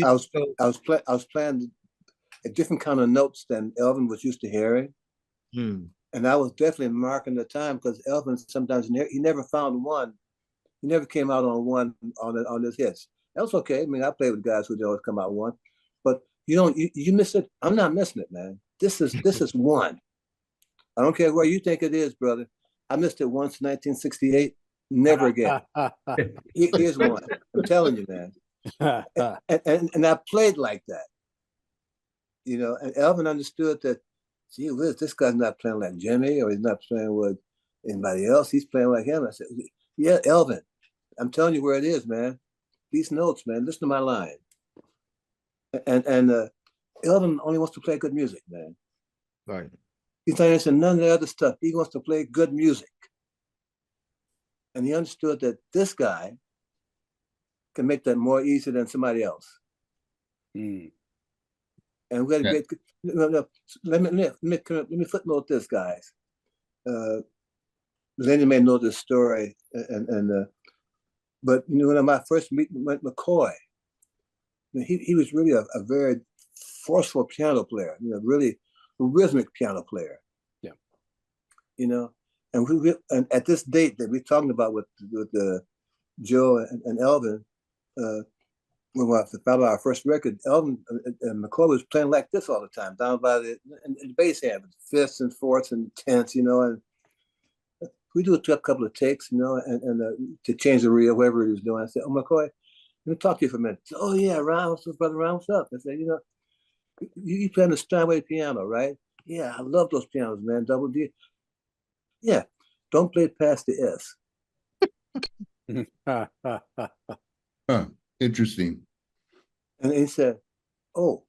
was playing a different kind of notes than Elvin was used to hearing. And I was definitely marking the time because Elvin sometimes he never found one. He never came out on one on his hits. That was okay. I mean, I played with guys who always come out one, but you miss it. I'm not missing it, man. This is one. I don't care where you think it is, brother. I missed it once in 1968. Never again. Here's one. I'm telling you, man. And I played like that. And Elvin understood that, gee whiz, this guy's not playing like Jimmy or he's not playing with anybody else. He's playing like him. I said, yeah, Elvin, I'm telling you where it is, man. These notes, man, listen to my line. And Elvin only wants to play good music, man. Right. He's not interested in none of the other stuff. He wants to play good music. And he understood that this guy can make that more easy than somebody else. And we had a great. Let me footnote this, guys. Lenny may know this story, but when I first meeting with McCoy, he was really a very forceful piano player. Really a rhythmic piano player. Yeah. And at this date that we're talking about with Joe and Elvin, when we found our first record, Elvin and McCoy was playing like this all the time, down by the bass hand, fifths and fourths and tenths, and we do a couple of takes, and to change the reel, whatever he was doing. I said, "Oh, McCoy, let me talk to you for a minute." Said, "Oh yeah, brother Ron, what's up?" I said, you play on the Steinway piano, right? Yeah, I love those pianos, man. Double D. Yeah, don't play past the S. Interesting. And he said, "Oh."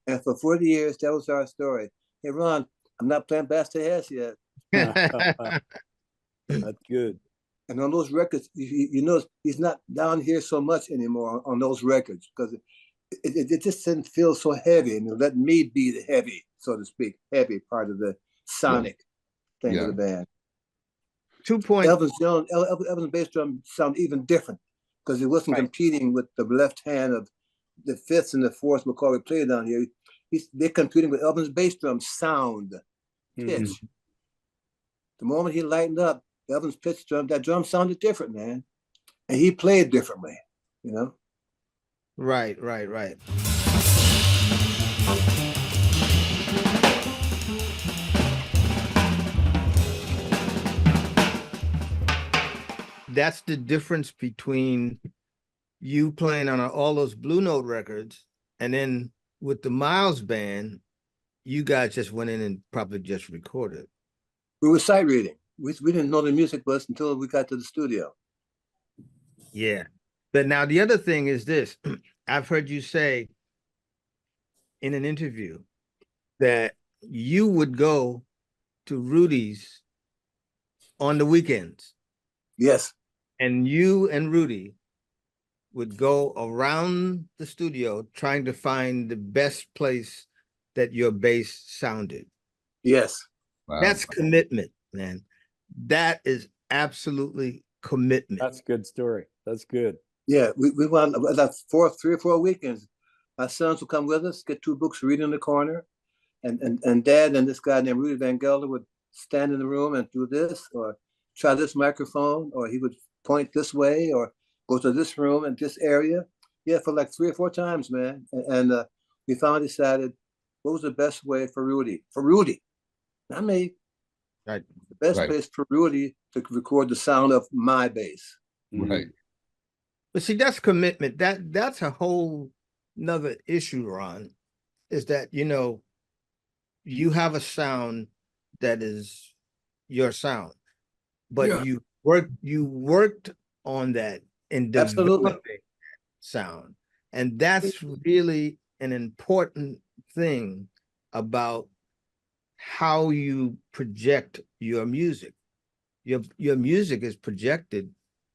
And for 40 years, that was our story. Hey, Ron, I'm not playing past the S yet. That's good. And on those records, you know, he's not down here so much anymore on those records because it just didn't feel so heavy, and let me be the heavy, so to speak, heavy part of the sonic thing of the band. 2 points. Elvin's bass drum sound even different because he wasn't competing with the left hand of the fifths and the fourths McCoy played down here. They're competing with Elvin's bass drum sound, pitch. The moment he lightened up, Elvin's pitch drum, that drum sounded different, man. And he played differently, Right. That's the difference between you playing on all those Blue Note records, and then with the Miles band, you guys just went in and probably just recorded. We were sight reading. We didn't know the music was until we got to the studio. Yeah. But now the other thing is this. I've heard you say in an interview that you would go to Rudy's on the weekends. Yes. And you and Rudy would go around the studio trying to find the best place that your bass sounded. Yes. Wow. That's commitment, man. That is absolutely commitment. That's a good story. That's good. Yeah, we went like 3 or 4 weekends. My sons would come with us, get 2 books, read in the corner, and Dad and this guy named Rudy Van Gelder would stand in the room and do this, or try this microphone, or he would point this way, or go to this room and this area. Yeah, for like 3 or 4 times, man. And we finally decided what was the best way for Rudy. For Rudy, not me. Right. The best Right. place for Rudy to record the sound of my bass. Right. But see, that's commitment. That's a whole nother issue, Ron, is that, you know, you have a sound that is your sound, but Yeah. you worked on that in Absolutely. developing sound. And that's really an important thing about how you project your music. Your music is projected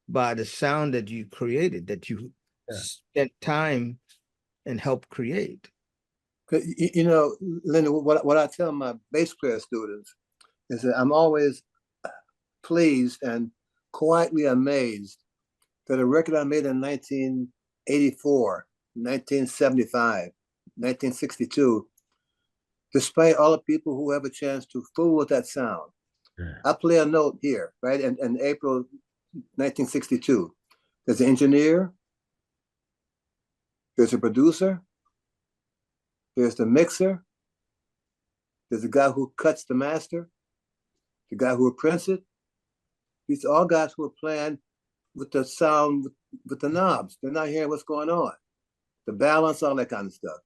by the sound that you created, that you spent time and helped create. You know, Lenny, what I tell my bass player students is that I'm always pleased and quietly amazed that a record I made in 1984, 1975, 1962, despite all the people who have a chance to fool with that sound. I play a note here, right? In April 1962, there's an engineer, there's a producer, there's the mixer, there's the guy who cuts the master, the guy who prints it. These are all guys who are playing with the sound, with the knobs. They're not hearing what's going on, the balance, all that kind of stuff.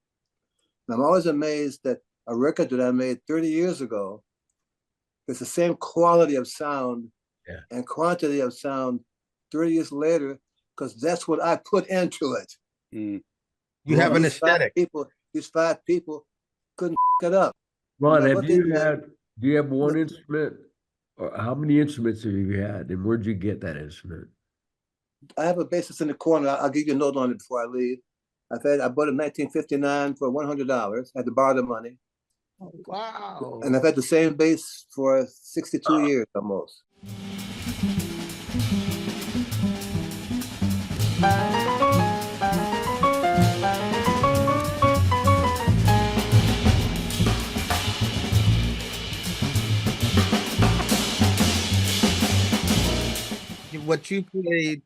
And I'm always amazed that a record that I made 30 years ago, it's the same quality of sound and quantity of sound 30 years later, because that's what I put into it. You have an aesthetic. These 5 people couldn't it up. Ron, No, have what you they- had, do you have one instrument? Or how many instruments have you had? And where'd you get that instrument? I have a bassist in the corner. I'll give you a note on it before I leave. I bought it in 1959 for $100. I had to borrow the money. Oh, wow. And I've had the same bass for 62 years almost. What you played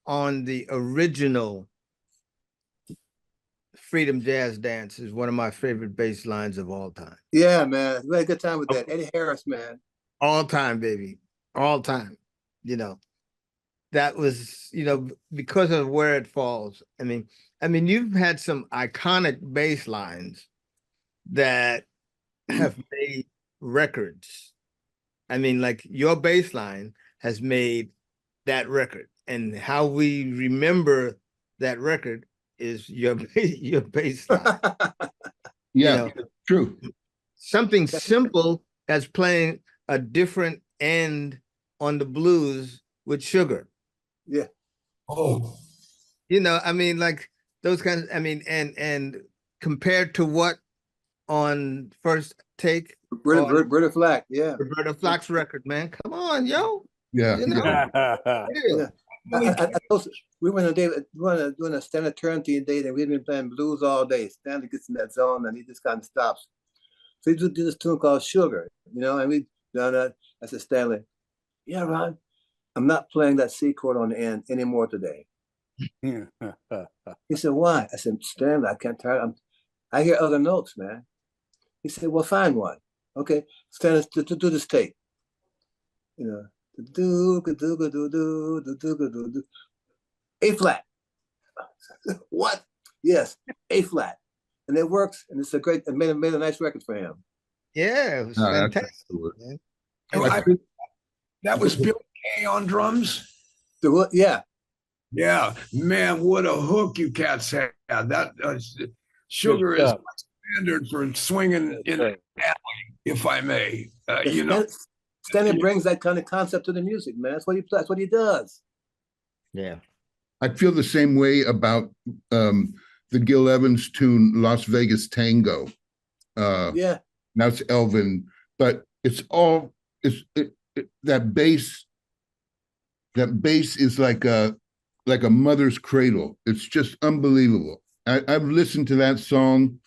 on the original Freedom Jazz Dance is one of my favorite bass lines of all time. Yeah, man. We had a good time with that. Eddie Harris, man. All time, baby. All time. You know, that was, you know, because of where it falls. I mean, you've had some iconic bass lines that have made records. I mean, like your bass line has made that record, and how we remember that record is your bass line. Yeah, You know, true. something simple as playing a different end on the blues with Sugar. Yeah. Oh, You know, I mean, like those kinds. I mean, and compared to what on First Take, Roberta Flack, yeah. Roberta Flack's record, man. Come on, yo. Yeah. You know, Yeah. We went doing a Standard Turntine date, and we've been playing blues all day. Stanley gets in that zone, and he just kind of stops. So he did this tune called Sugar, you know, and we done that. I said, Stanley, yeah, Ron, I'm not playing that C chord on the end anymore today. He said, why? I said, Stanley, I can't tell. I hear other notes, man. He said, well, find one. Okay, Stanley, to do this tape. You know, A flat. What? Yes, A flat. And it works, and it's a great, it made a nice record for him. yeah, it was No, that's fantastic. excellent. Man. that was Bill Kay on drums. Yeah. Yeah, man, what a hook you cats had. That sugar is standard for swinging in an alley, if I may. You know, Stanley brings that kind of concept to the music, man. That's what he does. Yeah. I feel the same way about the Gil Evans tune Las Vegas Tango. Yeah. Now it's Elvin, but it's all that bass is like a mother's cradle. It's just unbelievable. I've listened to that song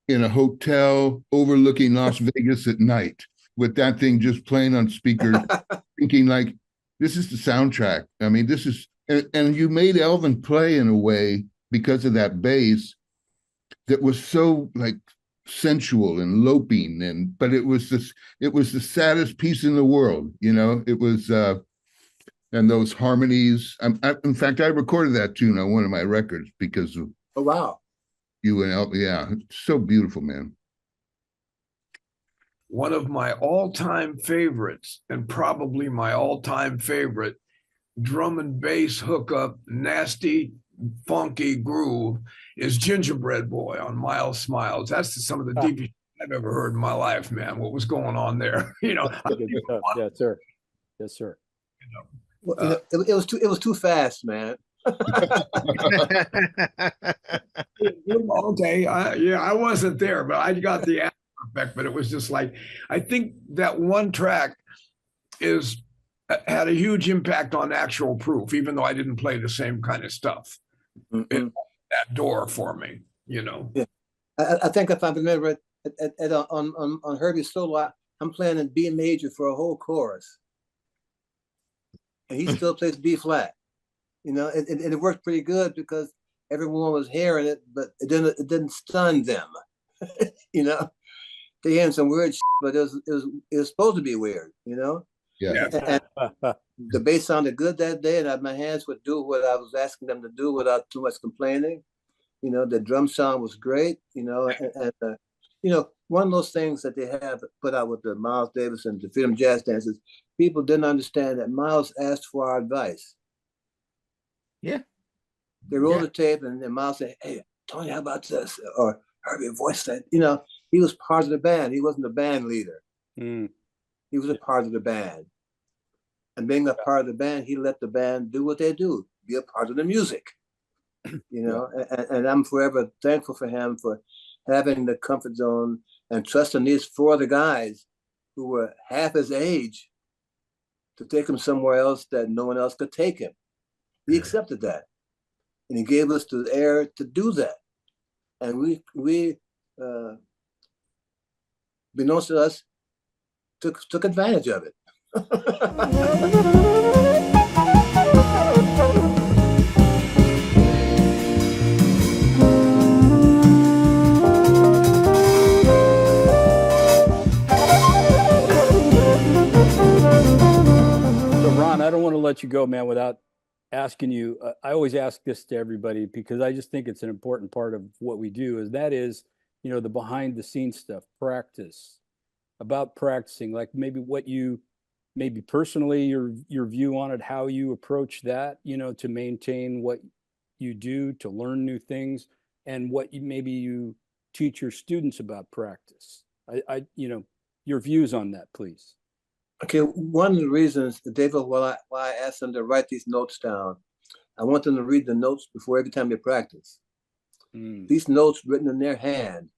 in a hotel overlooking Las Vegas at night with that thing just playing on speakers, thinking like, this is the soundtrack. I mean, this is, and you made Elvin play in a way because of that bass that was so like sensual and loping, but it was the saddest piece in the world, you know. It was and those harmonies. In fact, I recorded that tune on one of my records because of you and Elvin. Yeah, it's so beautiful, man. One of my all-time favorites, and probably my all-time favorite drum and bass hookup, nasty, funky groove, is Gingerbread Boy on Miles Smiles. That's some of the deepest I've ever heard in my life, man. What was going on there? You know, yeah, sir. Yes, sir. You know, it was too fast, man. Okay, I wasn't there, but I got the effect. But it was just like, I think that one track had a huge impact on Actual Proof, even though I didn't play the same kind of stuff. It, that door for me, you know. Yeah, I think if I remember it, on Herbie's solo, I'm playing in B major for a whole chorus, and he still plays B flat. You know, and it worked pretty good because everyone was hearing it, but it didn't stun them. You know, they hearing some weird shit, but it was supposed to be weird. You know. Yeah. And the bass sounded good that day, and my hands would do what I was asking them to do without too much complaining. You know, the drum sound was great. You know, and you know, one of those things that they have put out with the Miles Davis and the Freedom Jazz Dancers, people didn't understand that Miles asked for our advice. Yeah. They rolled the tape, and then Miles said, "Hey, Tony, how about this?" Or Herbie voiced that. You know, he was part of the band. He wasn't the band leader. He was a part of the band. And being a part of the band, he let the band do what they do, be a part of the music. You know, and I'm forever thankful for him for having the comfort zone and trusting these four other guys who were half his age to take him somewhere else that no one else could take him. He accepted that. And he gave us the air to do that. And we beknownst to us, took advantage of it. So Ron, I don't want to let you go, man, without asking you. I always ask this to everybody because I just think it's an important part of what we do. You know, the behind the scenes stuff, practice, about practicing, like maybe what you, maybe personally, your view on it, how you approach that, you know, to maintain what you do, to learn new things, and what you teach your students about practice. You know, your views on that, please. Okay, one of the reasons, David, why I asked them to write these notes down, I want them to read the notes before every time they practice. These notes written in their hand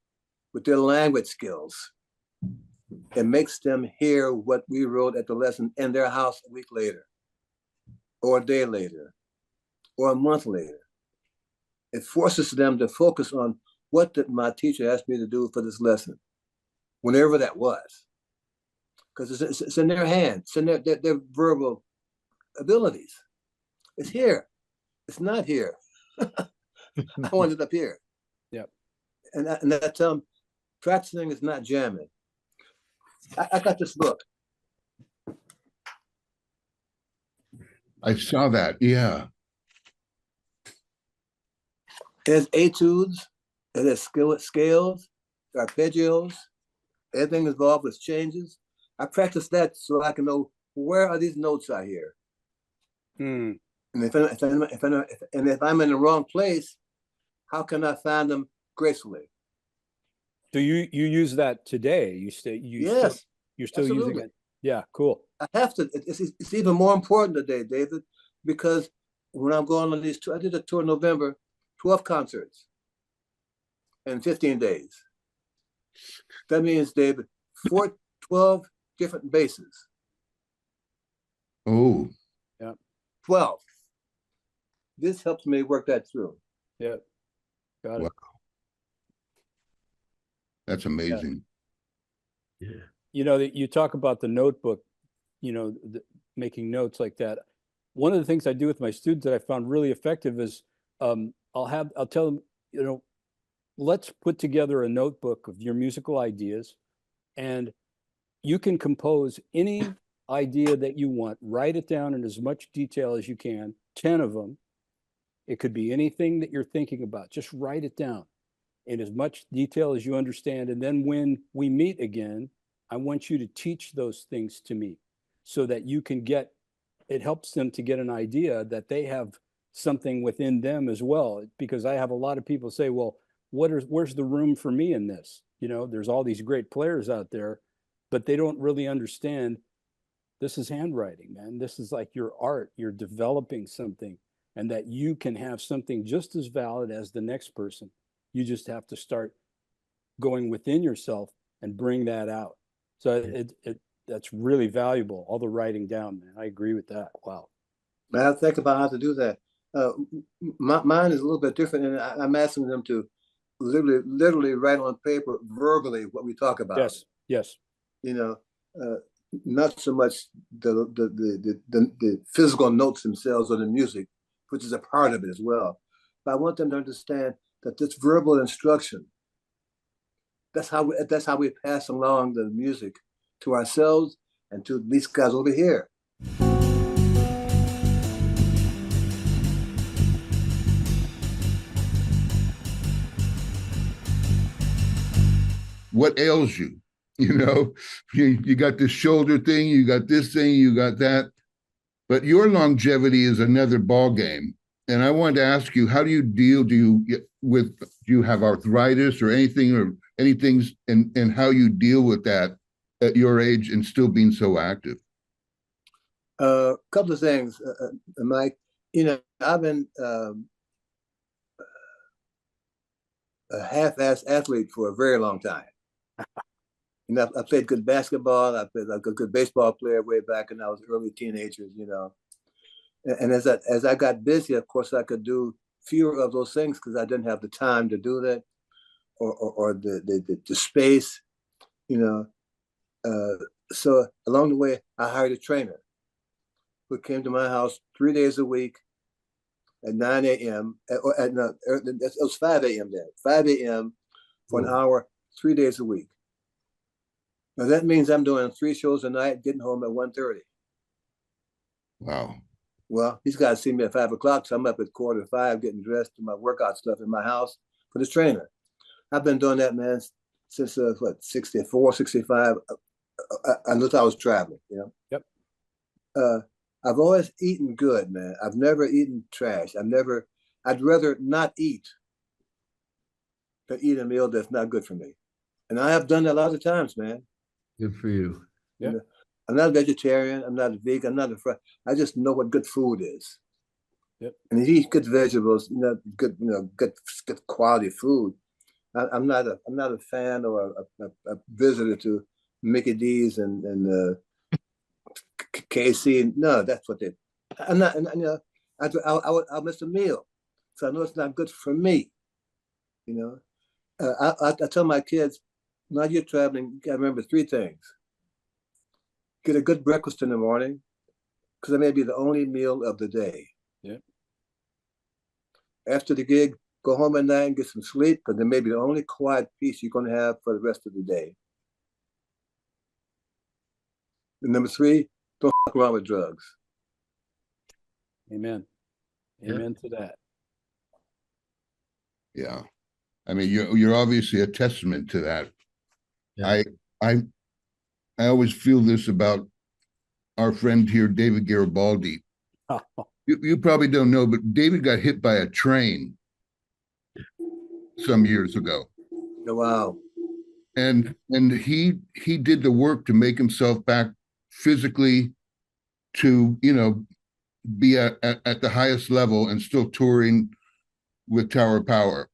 with their language skills, it makes them hear what we wrote at the lesson in their house a week later, or a day later, or a month later. It forces them to focus on what did my teacher ask me to do for this lesson, whenever that was. Because it's in their hands, it's in their verbal abilities. It's here. It's not here. I want it up here. Yep. And that's practicing is not jamming. I got this book. I saw that. Yeah. It has etudes. It has scales, arpeggios. Everything involved with changes. I practice that so I can know where are these notes I hear. And if I'm in the wrong place, how can I find them gracefully? Do you use that today? Yes, you're still using absolutely. it. Yeah, cool. I have to. It's even more important today, David, because when I'm going on these tours, I did a tour in November, 12 concerts in 15 days. That means, David, 12 different basses. Oh, Yeah. 12. This helps me work that through. Yeah. Got it. wow. That's amazing. Yeah. You know, that you talk about the notebook, you know, making notes like that. One of the things I do with my students that I found really effective is I'll tell them, you know, let's put together a notebook of your musical ideas, and you can compose any idea that you want, write it down in as much detail as you can, 10 of them. It could be anything that you're thinking about. Just write it down in as much detail as you understand. And then when we meet again, I want you to teach those things to me so that you can get, it helps them to get an idea that they have something within them as well. Because I have a lot of people say, well, where's the room for me in this? You know, there's all these great players out there, but they don't really understand this is handwriting, man. This is like your art. You're developing something, and that you can have something just as valid as the next person. You just have to start going within yourself and bring that out. So that's really valuable. All the writing down, man. I agree with that. Wow. I have to think about how to do that. Mine is a little bit different, and I'm asking them to literally write on paper verbally what we talk about. Yes. Yes. You know, not so much the physical notes themselves or the music, which is a part of it as well. But I want them to understand that this verbal instruction, that's how we pass along the music to ourselves and to these guys over here. What ails you? You know, you got this shoulder thing, you got this thing, you got that. But your longevity is another ball game. And I wanted to ask you, how do you deal? Do you have arthritis or anything and how you deal with that at your age and still being so active? A couple of things, Mike. You know, I've been a half-ass athlete for a very long time. You know, I played good basketball. I played like a good baseball player way back when I was early teenagers. You know, and as I got busy, of course, I could do fewer of those things because I didn't have the time to do that, or the space. You know, so along the way, I hired a trainer who came to my house 3 days a week at 9 a.m. It was 5 a.m. then, 5 a.m. for an hour, 3 days a week. Now that means I'm doing 3 shows a night, getting home at 1:30. Wow. Well, he's got to see me at 5 o'clock, so I'm up at 4:45 getting dressed, do my workout stuff in my house for this trainer. I've been doing that, man, since 64, 65, unless I was traveling, you know? Yep. I've always eaten good, man. I've never eaten trash. I'd rather not eat than eat a meal that's not good for me. And I have done that a lot of times, man. Good for you. Yeah. You know, I'm not a vegetarian. I'm not a vegan. I'm not I just know what good food is. Yep. And if you eat good vegetables, good quality food. I'm not a fan or a visitor to Mickey D's and KC. No, that's what they. I'm not. And, you know, I'll miss a meal, so I know it's not good for me. You know, I tell my kids, now you're traveling, you gotta remember 3 things. Get a good breakfast in the morning, because that may be the only meal of the day. Yeah. After the gig, go home at night and get some sleep, because it may be the only quiet piece you're going to have for the rest of the day. And number 3, don't fuck around with drugs. Amen. Amen to that. Yeah. I mean, you're obviously a testament to that. Yeah. I always feel this about our friend here, David Garibaldi. You probably don't know, but David got hit by a train some years ago. Wow. And he did the work to make himself back physically to, be at the highest level and still touring with Tower Power.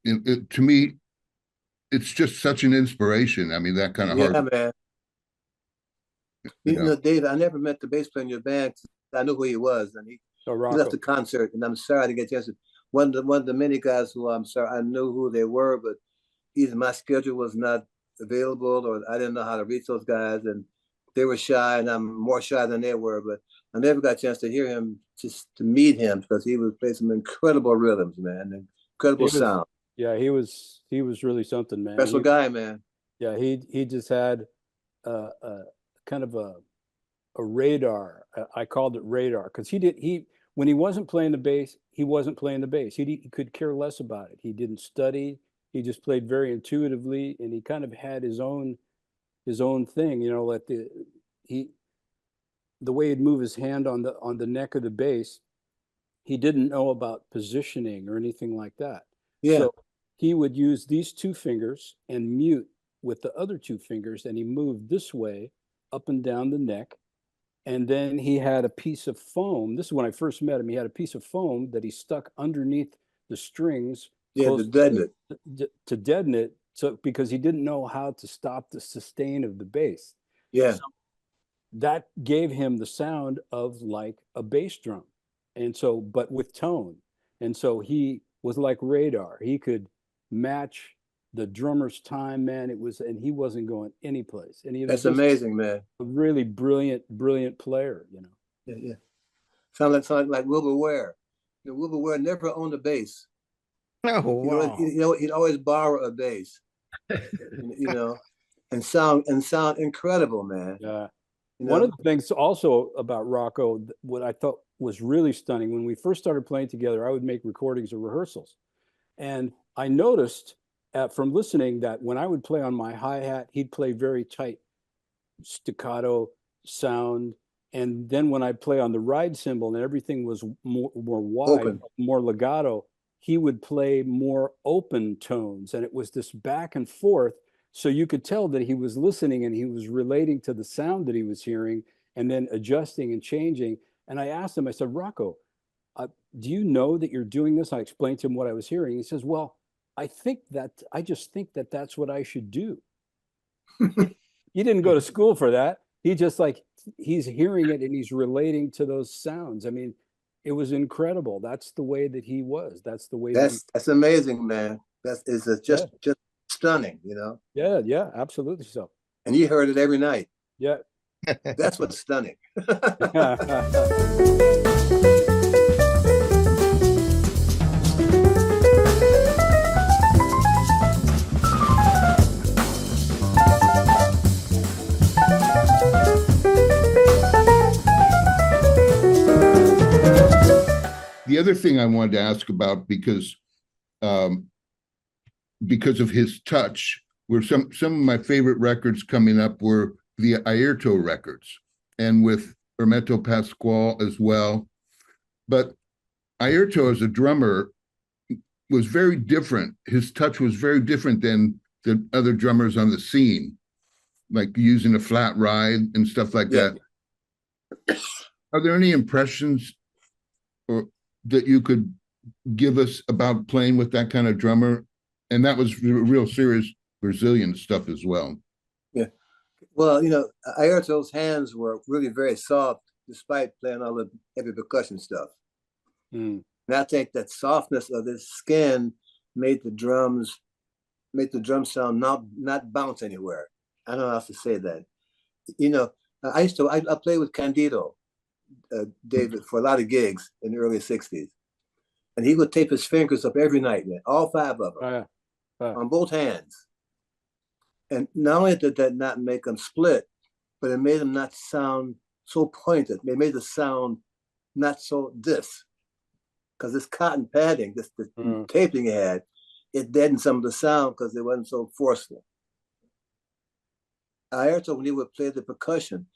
To me, it's just such an inspiration. I mean, that kind of hard. Man. David, I never met the bass player in your band. I knew who he was, and he left the concert, and I'm sorry to get you. One of the many guys who I'm sorry I knew who they were, but either my schedule was not available, or I didn't know how to reach those guys, and they were shy, and I'm more shy than they were. But I never got a chance to hear him, just to meet him, because he would play some incredible rhythms, man, incredible sound. Yeah, he was really something, man. Special guy, man. Yeah, he just had kind of a radar. I called it radar because when he wasn't playing the bass, he wasn't playing the bass. He could care less about it. He didn't study. He just played very intuitively, and he kind of had his own thing. Like the way he'd move his hand on the neck of the bass. He didn't know about positioning or anything like that. Yeah. So he would use these two fingers and mute with the other two fingers, and he moved this way up and down the neck. And then he had a piece of foam. This is when I first met him. He had a piece of foam that he stuck underneath the strings. Yeah, to deaden it. To deaden it, so because he didn't know how to stop the sustain of the bass. Yeah. So that gave him the sound of like a bass drum. And so, but with tone. And so he was like radar. He could match the drummer's time, man. And he wasn't going anyplace. And he was That's amazing, man. A really brilliant player, Yeah. Sound like Wilbur Ware. Wilbur Ware never owned a bass. Oh, wow. He'd always borrow a bass. and sound incredible, man. Yeah. One of the things also about Rocco, what I thought was really stunning, when we first started playing together, I would make recordings of rehearsals. And I noticed from listening that when I would play on my hi-hat, he'd play very tight staccato sound. And then when I'd play on the ride cymbal and everything was more wide, open, more legato, he would play more open tones. And it was this back and forth. So you could tell that he was listening and he was relating to the sound that he was hearing and then adjusting and changing. And I asked him, I said, Rocco, do you know that you're doing this? I explained to him what I was hearing. He says, well, I just think that that's what I should do. He didn't go to school for that. He's hearing it and he's relating to those sounds. I mean, it was incredible. That's the way that he was. That's the way. That's amazing, man. It's just stunning, Yeah, absolutely so. And you heard it every night. Yeah. That's what's stunning. The other thing I wanted to ask about, because of his touch, were some of my favorite records coming up were the Artur records, and with Hermeto Pascual as well. But Artur as a drummer was very different. His touch was very different than the other drummers on the scene, like using a flat ride and stuff like that. Are there any impressions that you could give us about playing with that kind of drummer? And that was real serious Brazilian stuff as well. Yeah. Well, Artur's hands were really very soft, despite playing all the heavy percussion stuff. And I think that softness of his skin made the drum sound not bounce anywhere. I don't know how to say that. I played with Candido, David, for a lot of gigs in the early 60s. And he would tape his fingers up every night, man, all 5 of them, on both hands. And not only did that not make them split, but it made them not sound so pointed. It made the sound not so this. Because this cotton padding, this taping he had, it deadened some of the sound because it wasn't so forceful. Artur, when he would play the percussion,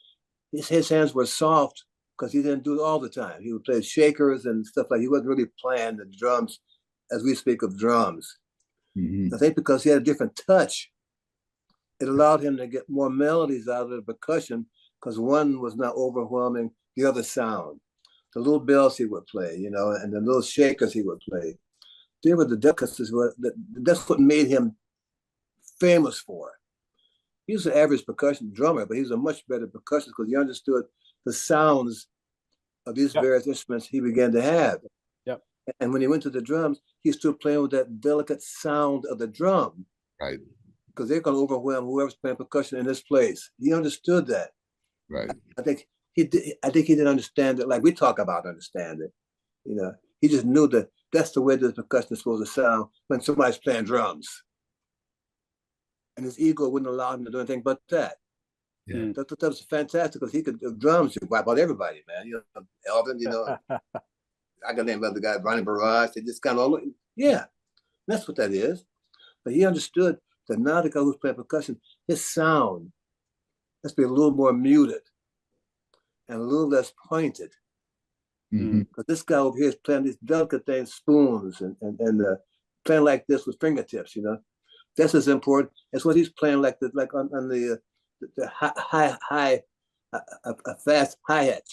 his hands were soft, because he didn't do it all the time. He would play shakers and stuff like, he wasn't really playing the drums as we speak of drums. I think because he had a different touch, it allowed him to get more melodies out of the percussion because one was not overwhelming the other sound. The little bells he would play, you know, and the little shakers he would play. They were the delicacies. That's what made him famous for. He was an average percussion drummer, but he was a much better percussionist because he understood the sounds of these various instruments he began to have. Yep. And when he went to the drums, he still playing with that delicate sound of the drum. Right. Because they're going to overwhelm whoever's playing percussion in this place. He understood that. Right. I think he didn't understand it like we talk about understanding. You know, he just knew that that's the way the percussion is supposed to sound when somebody's playing drums. And his ego wouldn't allow him to do anything but that. Yeah. That was fantastic because he could do drums, he could wipe out everybody, man. You know, Elvin, you know, I can name other guys, Ronnie Barrage, they just kind of, yeah, that's what that is. But he understood that now the guy who's playing percussion, his sound has to be a little more muted and a little less pointed. Because this guy over here is playing these delicate things, spoons, and playing like this with fingertips, you know. That's as important as what he's playing like on the high, a fast hi-hat.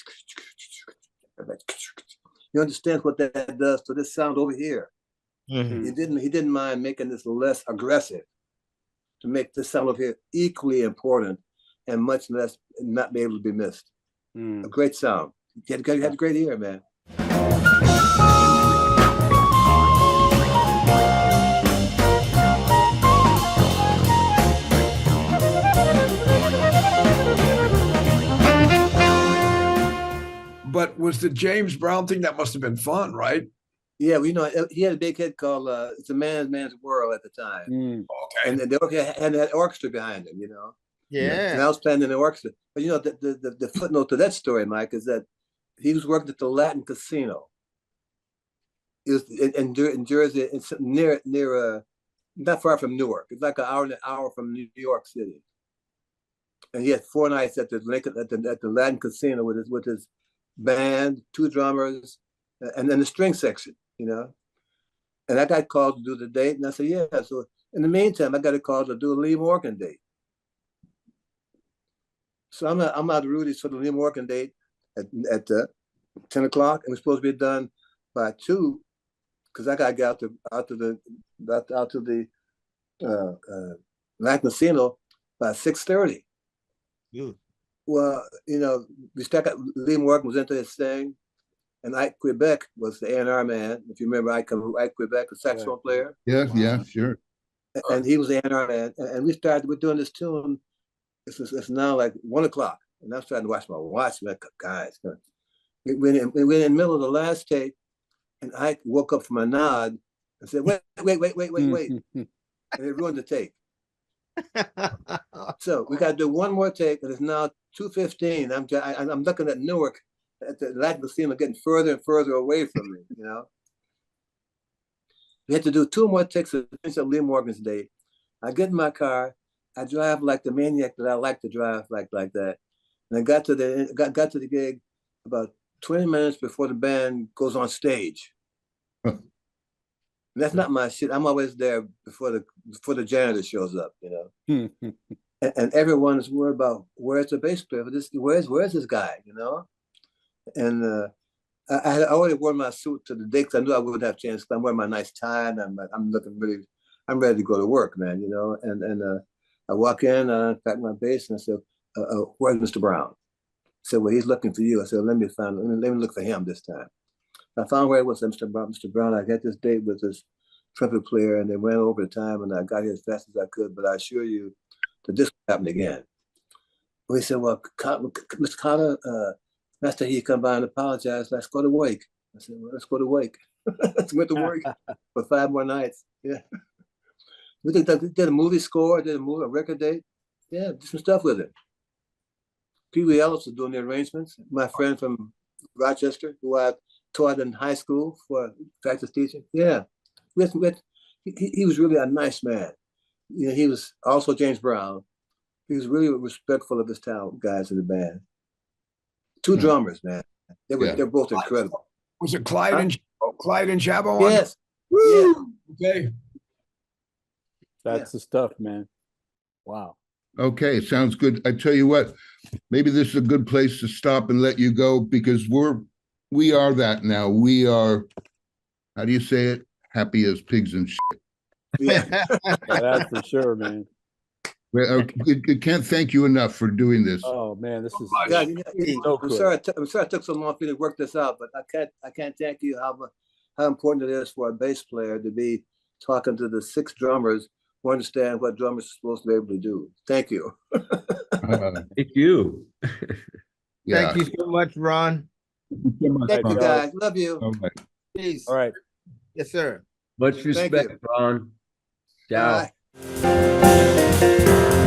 You understand what that does to this sound over here. He didn't mind making this less aggressive to make this sound over here equally important and much less not be able to be missed. A great sound. He had a great ear, man. But was the James Brown thing, that must have been fun, right? Yeah, well, you know, he had a big hit called "It's a Man's World" at the time. Okay. And the orchestra had an orchestra behind him, you know. Yeah. And I was playing in the orchestra. But you know, the footnote to that story, Mike, is that he was working at the Latin Casino. It was in Jersey, it's near not far from Newark. It's like an hour from New York City. And he had 4 nights at the Latin Casino with his band, 2 drummers, and then the string section, you know. And I got called to do the date, and I said, yeah. So in the meantime, I got a call to do a Lee Morgan date. So I'm out of Rudy's for the Lee Morgan date at 10 o'clock, and we're supposed to be done by 2, because I got to get out to the Latin Casino by 6:30. Well, you know, we stuck at Lee Morgan was into his thing, and Ike Quebec was the A&R man. If you remember Ike Quebec, the saxophone player. Yeah, sure. And he was the A&R man, and we're doing this tune. It's now like 1 o'clock, and I'm starting to watch my watch. Like, guys, we're in the middle of the last take, and Ike woke up from a nod and said, wait, and it ruined the take. So we got to do one more take, and it's now 2:15. I'm looking at Newark at the Latin Casino, getting further and further away from me. You know, we had to do 2 more takes to finish up Lee Morgan's date. I get in my car, I drive like the maniac that I like to drive like that, and I got to the gig about 20 minutes before the band goes on stage. And that's not my shit. I'm always there before the janitor shows up, you know. and everyone is worried about where's the bass player for this. Where's this guy, you know? And I had already worn my suit to the day because I knew I wouldn't have a chance. I'm wearing my nice tie, and I'm looking really. I'm ready to go to work, man. You know. And I walk in, I unpack my bass, and I said, "Where's Mr. Brown?" I said, "Well, he's looking for you." I said, "Let me look for him this time." I found where it was. Mr. Brown. I got this date with this trumpet player, and they went over the time, and I got here as fast as I could. But I assure you, that this will happen again. We said, "Well, Mr. Carter, Master, he come by and apologize. Let's go to Wake." I said, "Well, let's go to Wake." Let's went to work for 5 more nights. Yeah, we did a movie score, a record date. Yeah, did some stuff with it. Pee Wee Ellis was doing the arrangements. My friend from Rochester, who I taught in high school for practice teaching. Yeah, he was really a nice man. You know, he was also James Brown. He was really respectful of his talent, guys in the band. 2 drummers, man. They're both incredible. Was it Clyde and Chavo? Yes. Woo! Okay. That's the stuff, man. Wow. Okay, sounds good. I tell you what, maybe this is a good place to stop and let you go, because we are that now. We are, how do you say it? Happy as pigs and shit. Yeah. That's for sure, man. Well, I can't thank you enough for doing this. Oh man, this is God, so I'm cool. sorry. I'm sorry it took so long for you to work this out, but I can't thank you how important it is for a bass player to be talking to the 6 drummers who understand what drummers are supposed to be able to do. Thank you. Thank you. Yeah. Thank you so much, Ron. Thank you, guys. Love you. All right. Peace. All right. Yes, sir. Much respect, you. Ron. Ciao. Bye.